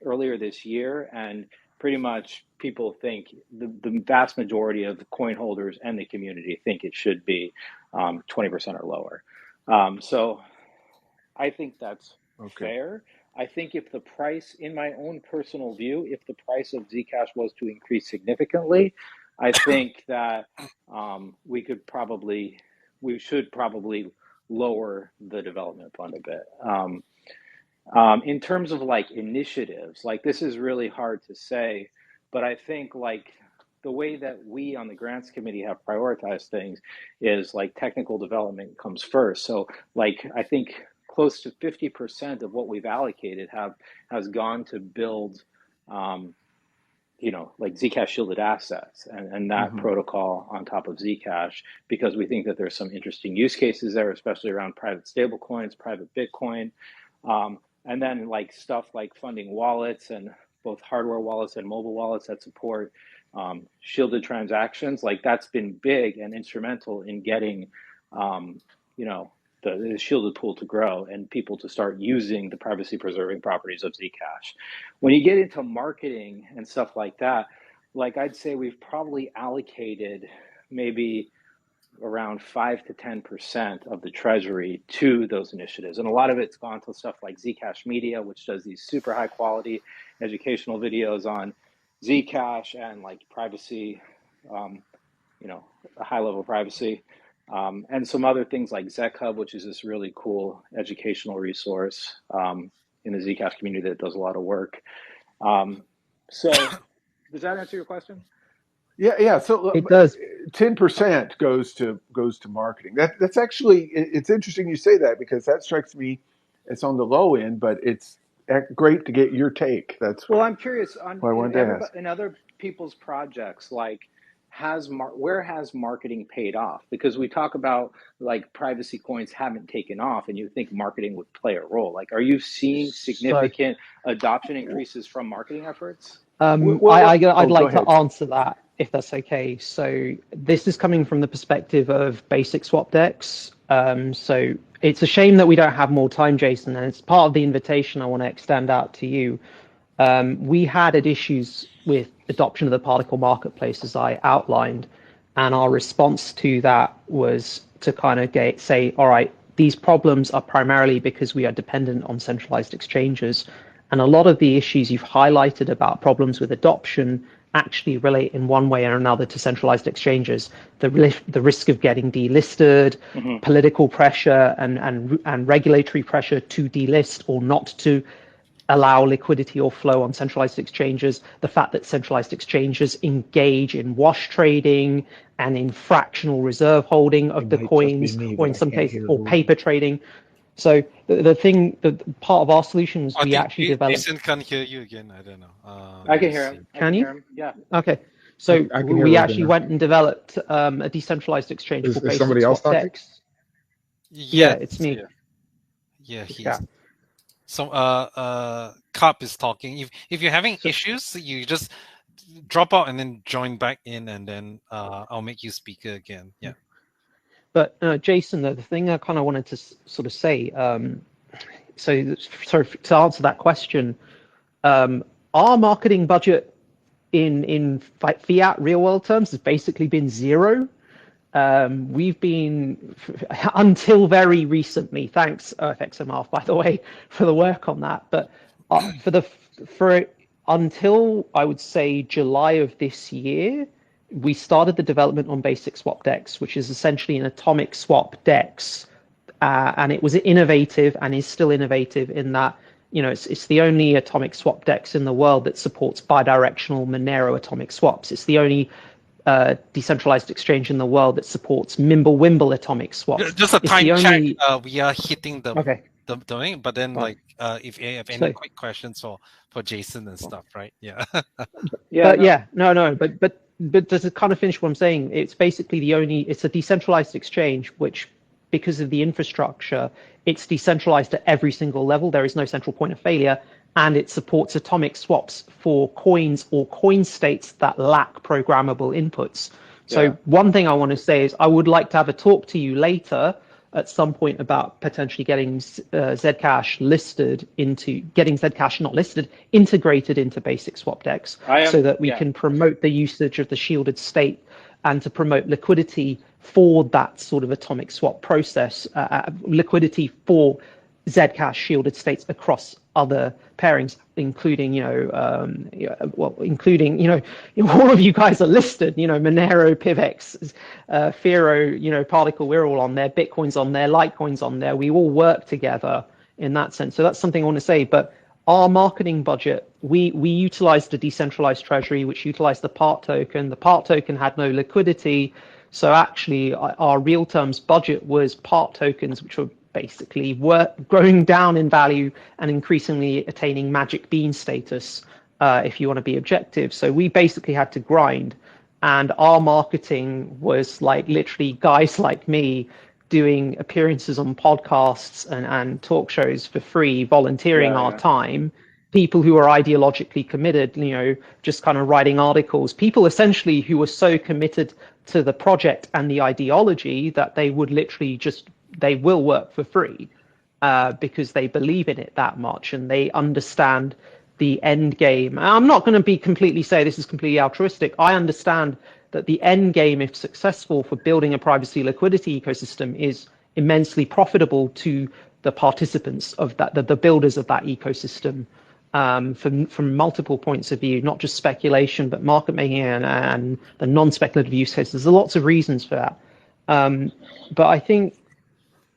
earlier this year, and pretty much people think the vast majority of the coin holders and the community think it should be 20% or lower. So I think that's fair. I think if the price, in my own personal view, if the price of Zcash was to increase significantly, I think that we should probably lower the development fund a bit. In terms of initiatives, this is really hard to say, but I think the way that we on the grants committee have prioritized things is technical development comes first. So I think close to 50% of what we've allocated has gone to build Zcash shielded assets and that protocol on top of Zcash, because we think that there's some interesting use cases there, especially around private stablecoins, private Bitcoin, and then stuff like funding wallets, and both hardware wallets and mobile wallets that support shielded transactions. That's been big and instrumental in getting the shielded pool to grow and people to start using the privacy preserving properties of Zcash. When you get into marketing and stuff like that, I'd say we've probably allocated maybe around 5 to 10% of the treasury to those initiatives. And a lot of it's gone to stuff like Zcash Media, which does these super high quality educational videos on Zcash and privacy, a high level of privacy. And some other things like ZecHub, which is this really cool educational resource in the Zcash community that does a lot of work. So does that answer your question? Yeah. So it does. 10% goes to marketing. That's actually, it's interesting you say that, because that strikes me as on the low end, but it's great to get your take. Well, I'm curious on in other people's projects, where has marketing paid off? Because we talk about privacy coins haven't taken off, and you think marketing would play a role. Are you seeing significant adoption increases from marketing efforts? I'd like to answer that, if that's okay. So this is coming from the perspective of basic swap decks. So it's a shame that we don't have more time, Jason, and it's part of the invitation I want to extend out to you. We had issues with adoption of the particle marketplace, as I outlined, and our response to that was to kind of say, all right, these problems are primarily because we are dependent on centralized exchanges. And a lot of the issues you've highlighted about problems with adoption actually relate in one way or another to centralized exchanges. The risk of getting delisted, political pressure and regulatory pressure to delist or not to allow liquidity or flow on centralized exchanges, the fact that centralized exchanges engage in wash trading and in fractional reserve holding of the coins, or in some cases, or paper trading. So the part of our solution was we actually developed. Jason can't hear you again. I don't know. I can hear him. Can you? Hear him. Yeah. Okay. So I can hear we Ruben actually now. went and developed a decentralized exchange Is called Basic somebody else Swap talking? DEX. Yeah, it's me. Yeah, he's. Yeah. So Cop is talking. If you're having issues, you just drop out and then join back in, and then I'll make you speaker again. Yeah. But Jason, the thing I kind of wanted to sort of say, so to answer that question, our marketing budget in fiat real world terms has basically been zero. We've been, until very recently, thanks OFXMR, by the way, for the work on that. But until I would say July of this year, we started the development on Basic Swap DEX, which is essentially an atomic swap DEX, and it was innovative and is still innovative in that, you know, it's the only atomic swap DEX in the world that supports bidirectional Monero atomic swaps. It's the only decentralized exchange in the world that supports Mimblewimble atomic swaps. Just a it's time the only... check. We are hitting the domain, but then Fine. if you have any quick questions for Jason and stuff, right? Yeah. But to kind of finish what I'm saying, it's basically it's a decentralized exchange, which, because of the infrastructure, it's decentralized at every single level. There is no central point of failure, and it supports atomic swaps for coins or coin states that lack programmable inputs. So one thing I want to say is I would like to have a talk to you later at some point about potentially getting Zcash not listed, integrated into Basic Swap DEX, so that we can promote the usage of the shielded state and to promote liquidity for that sort of atomic swap process, liquidity for Zcash shielded states across other pairings, including, all of you guys are listed, Monero, PivX, Firo, Particle, we're all on there, Bitcoin's on there, Litecoin's on there. We all work together in that sense. So that's something I want to say. But our marketing budget, we utilized a decentralized treasury, which utilized the part token. The part token had no liquidity. So actually, our real terms budget was part tokens, which were basically growing down in value and increasingly attaining magic bean status, if you want to be objective. So we basically had to grind. And our marketing was like literally guys like me doing appearances on podcasts and talk shows for free, volunteering our time. People who are ideologically committed, just kind of writing articles. People essentially who were so committed to the project and the ideology that they would literally they will work for free because they believe in it that much and they understand the end game. I'm not going to say this is completely altruistic. I understand that the end game, if successful, for building a privacy liquidity ecosystem is immensely profitable to the participants of that, the builders of that ecosystem, from multiple points of view, not just speculation, but market making and the non-speculative use cases. There's lots of reasons for that. But I think,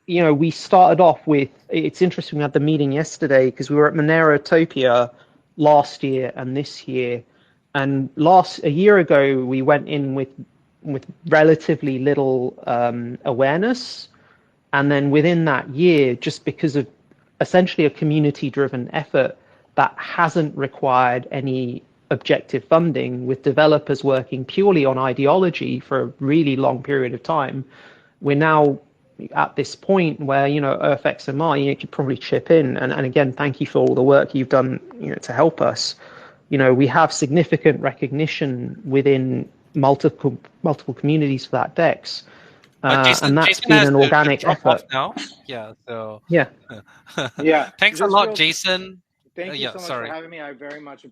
we started off with, it's interesting, we had the meeting yesterday because we were at Monerotopia last year and this year. And a year ago, we went in with relatively little awareness. And then within that year, just because of essentially a community-driven effort that hasn't required any objective funding, with developers working purely on ideology for a really long period of time, we're now at this point where, OFXMR, you could probably chip in. And again, thank you for all the work you've done, to help us. We have significant recognition within multiple communities for that DEX. And that's Jason been an organic effort. Now. Yeah. So. Yeah. Thanks a lot, Jason. Thank you so much for having me. I very much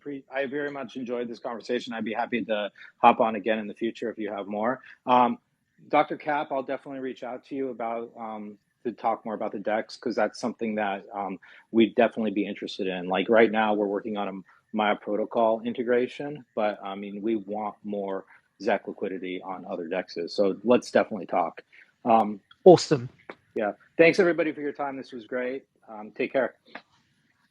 enjoyed this conversation. I'd be happy to hop on again in the future if you have more. Dr. Cap, I'll definitely reach out to you about to talk more about the DEX, because that's something that we'd definitely be interested in. Like right now, we're working on a Maya protocol integration, but I mean, we want more ZEC liquidity on other DEXs. So let's definitely talk. Awesome. Yeah. Thanks everybody for your time. This was great. Take care.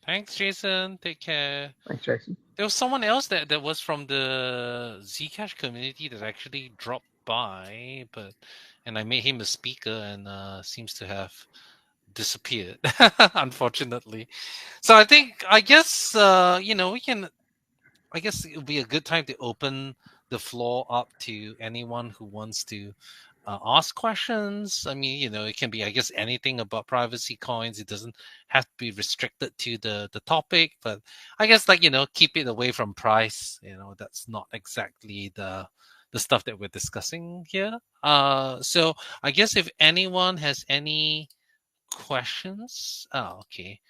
Thanks, Jason. Take care. Thanks, Jason. There was someone else that was from the Zcash community that actually dropped by, and I made him a speaker, and seems to have disappeared, unfortunately. So I guess we can. I guess it would be a good time to open the floor up to anyone who wants to ask questions. I mean, it can be, I guess, anything about privacy coins. It doesn't have to be restricted to the topic, but I guess, keep it away from price. That's not exactly the stuff that we're discussing here. So I guess if anyone has any questions, okay,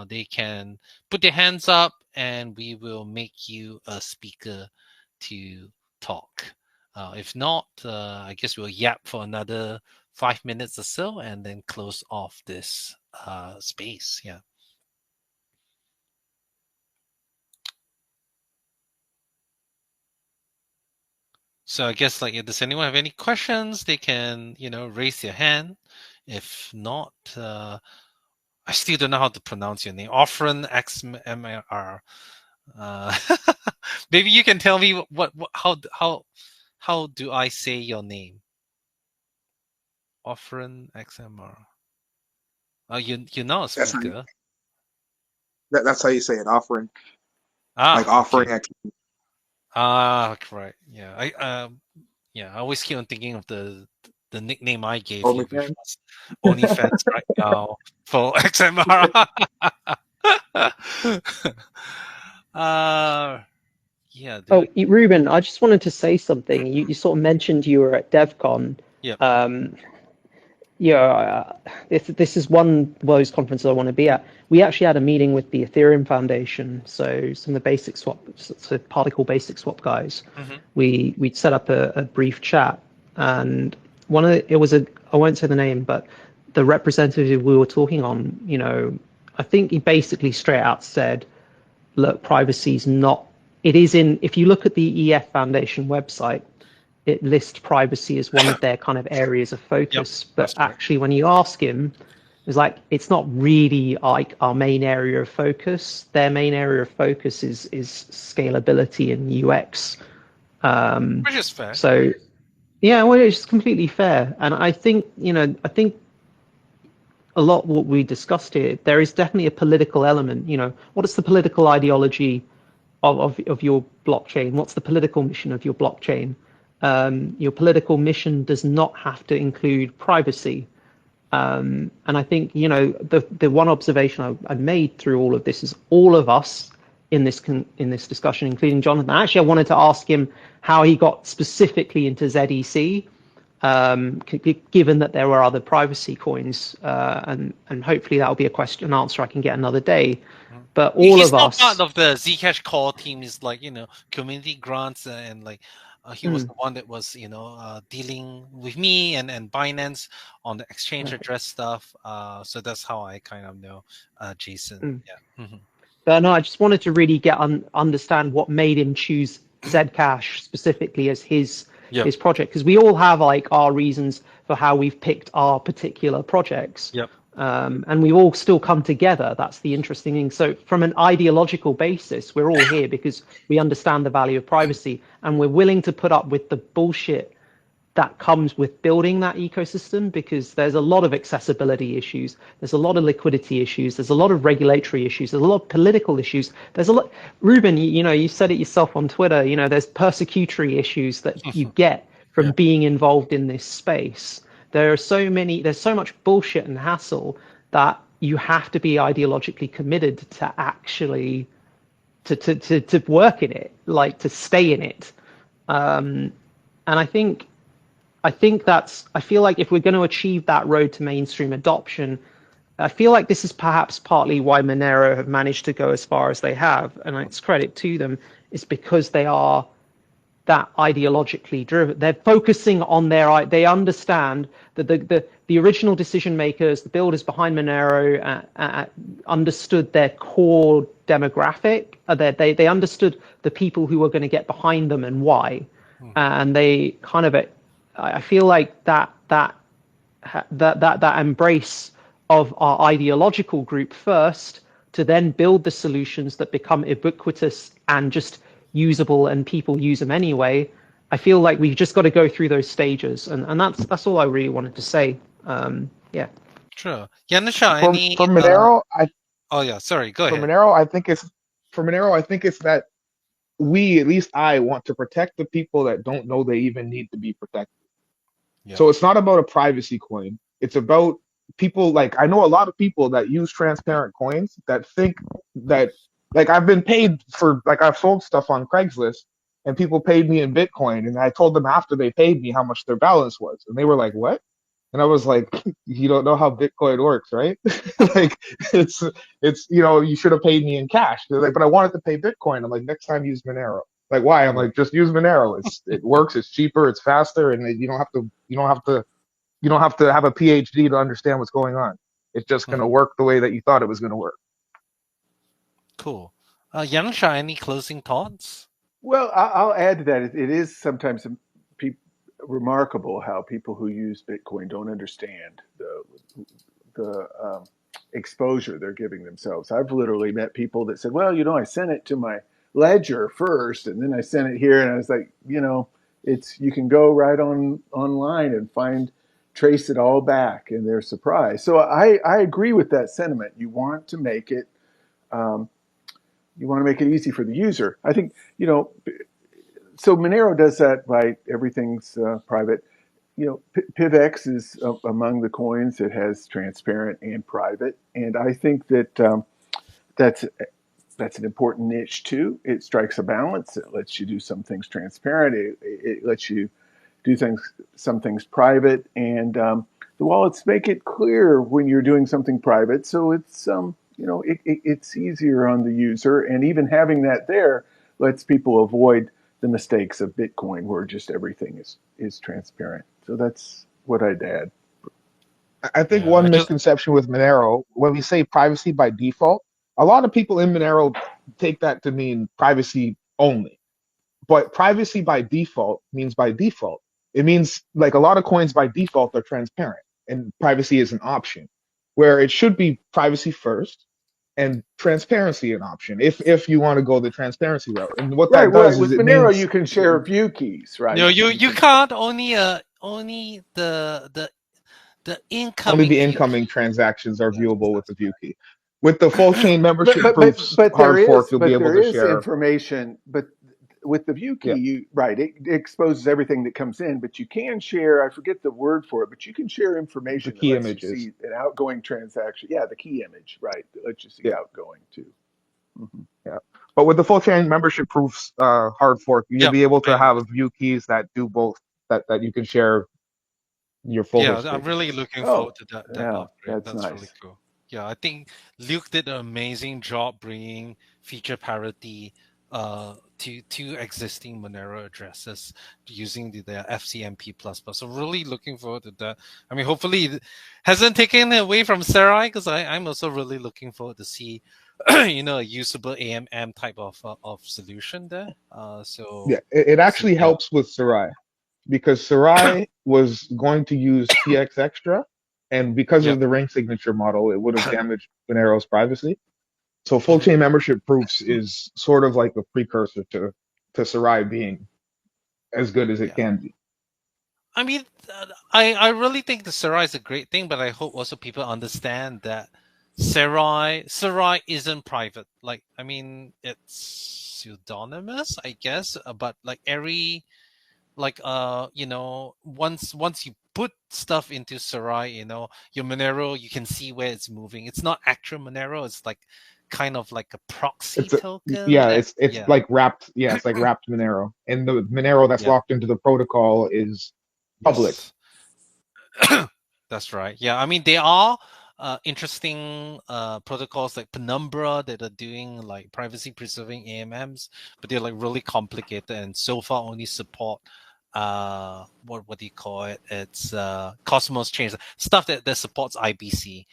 they can put their hands up and we will make you a speaker to talk. If not, I guess we'll yap for another 5 minutes or so and then close off this space. Yeah. So I guess, if does anyone have any questions, they can, raise their hand. If not, I still don't know how to pronounce your name. Offren XMR. Maybe you can tell me how do I say your name? Offren XMR. Oh, you're not a speaker. That's how you say it. Offering. Like offering. Okay. Right. Yeah. I always keep on thinking of the nickname I gave you, which was OnlyFans right now for XMR. Yeah. Oh, Ruben, I just wanted to say something. You sort of mentioned you were at DevCon. Yeah. This is one of those conferences I want to be at. We actually had a meeting with the Ethereum Foundation, so some of the basic swap, so particle basic swap guys. Mm-hmm. We'd set up a brief chat, and I won't say the name, but the representative we were talking on, I think he basically straight out said, look, privacy is not. It is if you look at the EF Foundation website, it lists privacy as one of their kind of areas of focus. Yep, but actually, when you ask him, it's not really like our main area of focus. Their main area of focus is scalability and UX. Which is fair. So, yeah, well, it's completely fair. And I think, a lot of what we discussed here, there is definitely a political element. What is the political ideology of your blockchain? What's the political mission of your blockchain? Your political mission does not have to include privacy. And I think, the one observation I made through all of this is all of us in this discussion, including Jonathan. Actually, I wanted to ask him how he got specifically into ZEC, given that there were other privacy coins, and hopefully that will be an answer I can get another day. But He's not part of the Zcash core team. Is community grants and he was the one that was dealing with me and Binance on the exchange address stuff. So that's how I kind of know Jason. Yeah. Mm-hmm. But no, I just wanted to really understand what made him choose Zcash specifically as his project, because we all have our reasons for how we've picked our particular projects. Yep. And we all still come together. That's the interesting thing. So from an ideological basis, we're all here because we understand the value of privacy, and we're willing to put up with the bullshit that comes with building that ecosystem, because there's a lot of accessibility issues. There's a lot of liquidity issues. There's a lot of regulatory issues. There's a lot of political issues. There's a lot. Ruben, you said it yourself on Twitter, there's persecutory issues that you get from being involved in this space. There's so much bullshit and hassle that you have to be ideologically committed to actually to work in it, to stay in it. And I feel like if we're going to achieve that road to mainstream adoption, I feel like this is perhaps partly why Monero have managed to go as far as they have, and it's credit to them, is because they are that ideologically driven. They're focusing on they understand that the original decision makers, the builders behind Monero, understood their core demographic. They understood the people who were going to get behind them and why, and they kind of, I feel like that embrace of our ideological group first to then build the solutions that become ubiquitous and just usable and people use them anyway, I feel like we've just got to go through those stages, and that's all I really wanted to say. Yeah. Sure. Yanisha, For any Monero, oh yeah, sorry, go for ahead. Monero, I think it's that we, at least I, want to protect the people that don't know they even need to be protected. Yeah. So it's not about a privacy coin. It's about people, like, I know a lot of people that use transparent coins that think that, like, I've been paid for, like, I've sold stuff on Craigslist and people paid me in Bitcoin, and I told them after they paid me how much their balance was. And they were like, "What?" And I was like, "You don't know how Bitcoin works, right? Like, it's, you should have paid me in cash." They're like, "But I wanted to pay Bitcoin." I'm like, "Next time use Monero." Like, why? I'm like, just use Monero. It works. It's cheaper. It's faster, and you don't have to have a PhD to understand what's going on. It's just going to work the way that you thought it was going to work. Cool. Yanisha, any closing thoughts? Well, I'll add to that. It is sometimes remarkable how people who use Bitcoin don't understand the exposure they're giving themselves. I've literally met people that said, "Well, I sent it to my ledger first, and then I sent it here," and I was like, it's you can go right online and trace it all back, and they're surprised. So I agree with that sentiment. You want to make it. You want to make it easy for the user. I think, so Monero does that by everything's private. PivX is among the coins that has transparent and private, and I think that that's that's an important niche too. It strikes a balance. It lets you do some things transparent. It lets you do some things private, and the wallets make it clear when you're doing something private. So it's it's easier on the user, and even having that there lets people avoid the mistakes of Bitcoin, where just everything is transparent. So that's what I'd add. I think Yeah, one misconception with Monero, when we say privacy by default, a lot of people in Monero take that to mean privacy only. But privacy by default means by default. It means, like, a lot of coins by default are transparent and privacy is an option, where it should be privacy first and transparency an option if you want to go the transparency route. And what Right, that right. does is With it Monero, you means can share view keys, right? no, you You you can, can't only the only incoming the view incoming key. transactions are Yes, viewable with that's the view key. With the full chain but membership but proofs but hard fork, you'll be able there to is share. information. But with the view key, Yeah, it exposes everything that comes in. But you can share. I forget the word for it, but you can share the information that key lets you images. see an outgoing transaction. Yeah, the key image, right? That lets you see Yeah, outgoing too. Hmm. yeah. But with the full chain membership proofs hard fork, you'll yep. be able to I, have view keys that do both. That you can share your full yeah, I'm history. really looking Oh, forward to that yeah, upgrade. that's That's really nice. cool. Yeah, I think Luke did an amazing job bringing feature parity to existing Monero addresses using the FCMP plus plus. So really looking forward to that. I mean, hopefully it hasn't taken away from Sarai, because I'm also really looking forward to see a usable AMM type of solution there. Yeah, So it so actually yeah. helps with Sarai because Sarai was going to use TX Extra, and because of Yep. the ring signature model, it would have damaged Monero's privacy. So full Mhm. chain membership proofs is sort of like a precursor to Sarai being as good as it Yeah. can be. I mean, I really think the Sarai is a great thing, but I hope also people understand that Sarai isn't private. Like, I mean, it's pseudonymous, I guess, but like once you put stuff into Sarai, your Monero, you can see where it's moving. It's not actual Monero. It's like kind of like a proxy It's a token yeah, that, it's yeah, like wrapped. Yeah, it's like wrapped Monero, and the Monero that's yeah, locked into the protocol is public. yes. That's right. Yeah, I mean there are interesting protocols like Penumbra that are doing like privacy preserving AMMs, but they're like really complicated and so far only support what do you call it? It's Cosmos chains, stuff that supports IBC.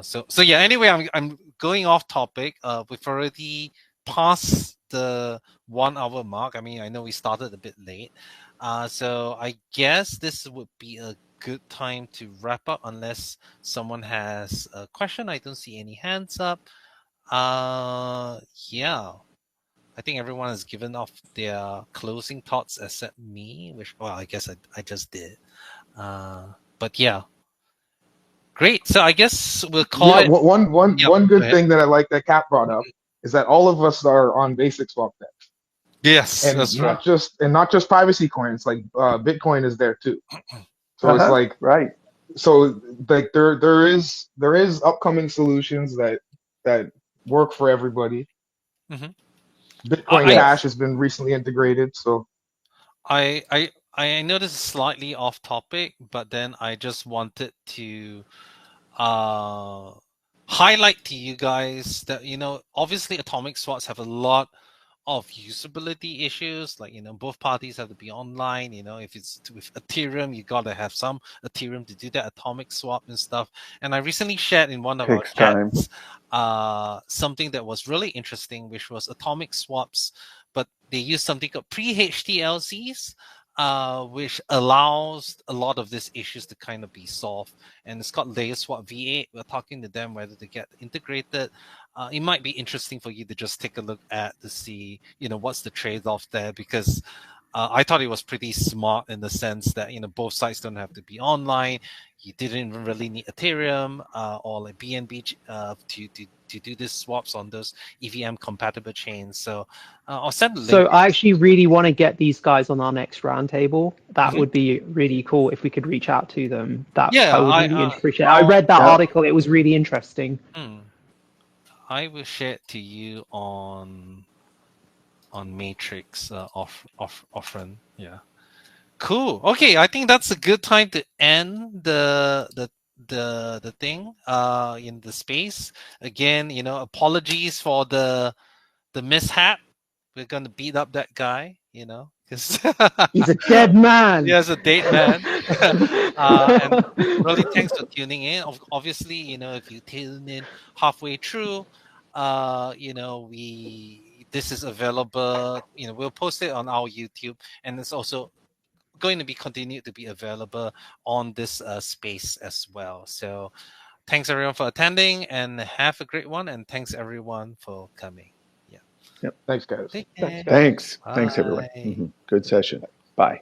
So yeah. Anyway, I'm going off topic. We've already passed the 1 hour mark. I mean, I know we started a bit late. So I guess this would be a good time to wrap up, unless someone has a question. I don't see any hands up. Yeah. I think everyone has given off their closing thoughts except me, which, well, I guess I just did. But yeah, great. So I guess we'll call Yeah, it. Yep. one Go good ahead. thing that I like that Cap brought up is that all of us are on basic swap decks, Yes, and that's right. not just privacy coins. Like Bitcoin is there too. So it's Uh-huh. like Right. so like there is upcoming solutions that work for everybody. hmm Bitcoin I, Cash Yes. has been recently integrated, so I I I know this is slightly off topic, but then I just wanted to uh highlight to you guys that obviously atomic swaps have a lot of usability issues. Like, both parties have to be online. If it's with Ethereum, you got to have some Ethereum to do that atomic swap and stuff. And I recently shared in one of our Takes time. chats something that was really interesting, which was atomic swaps, but they use something called pre-HTLCs, which allows a lot of these issues to kind of be solved. And it's called Layer Swap V8. We're talking to them whether to get integrated. It might be interesting for you to just take a look at to see, what's the trade-off there, because I thought it was pretty smart in the sense that, both sides don't have to be online. You didn't even really need Ethereum or like BNB to do these swaps on those EVM compatible chains. So I'll send a link. So I actually really want to get these guys on our next roundtable. That Mhm. would be really cool if we could reach out to them. That Yeah, I would really appreciate. I I'll, read that Yeah. article. It was really interesting. I will share it to you on Matrix offering. Yeah. Cool. Okay, I think that's a good time to end the thing in the space. Again, apologies for the mishap. We're gonna beat up that guy, because He's a dead man. he has a date man. And really, thanks for tuning in. Obviously, if you tune in halfway through, we this is available. We'll post it on our YouTube, and it's also going to be continued to be available on this space as well. So thanks everyone for attending, and have a great one. And thanks everyone for coming. Yeah. Yep. thanks guys. Take Thanks, care. guys. Thanks. Thanks, everyone. Bye. Good session. Bye.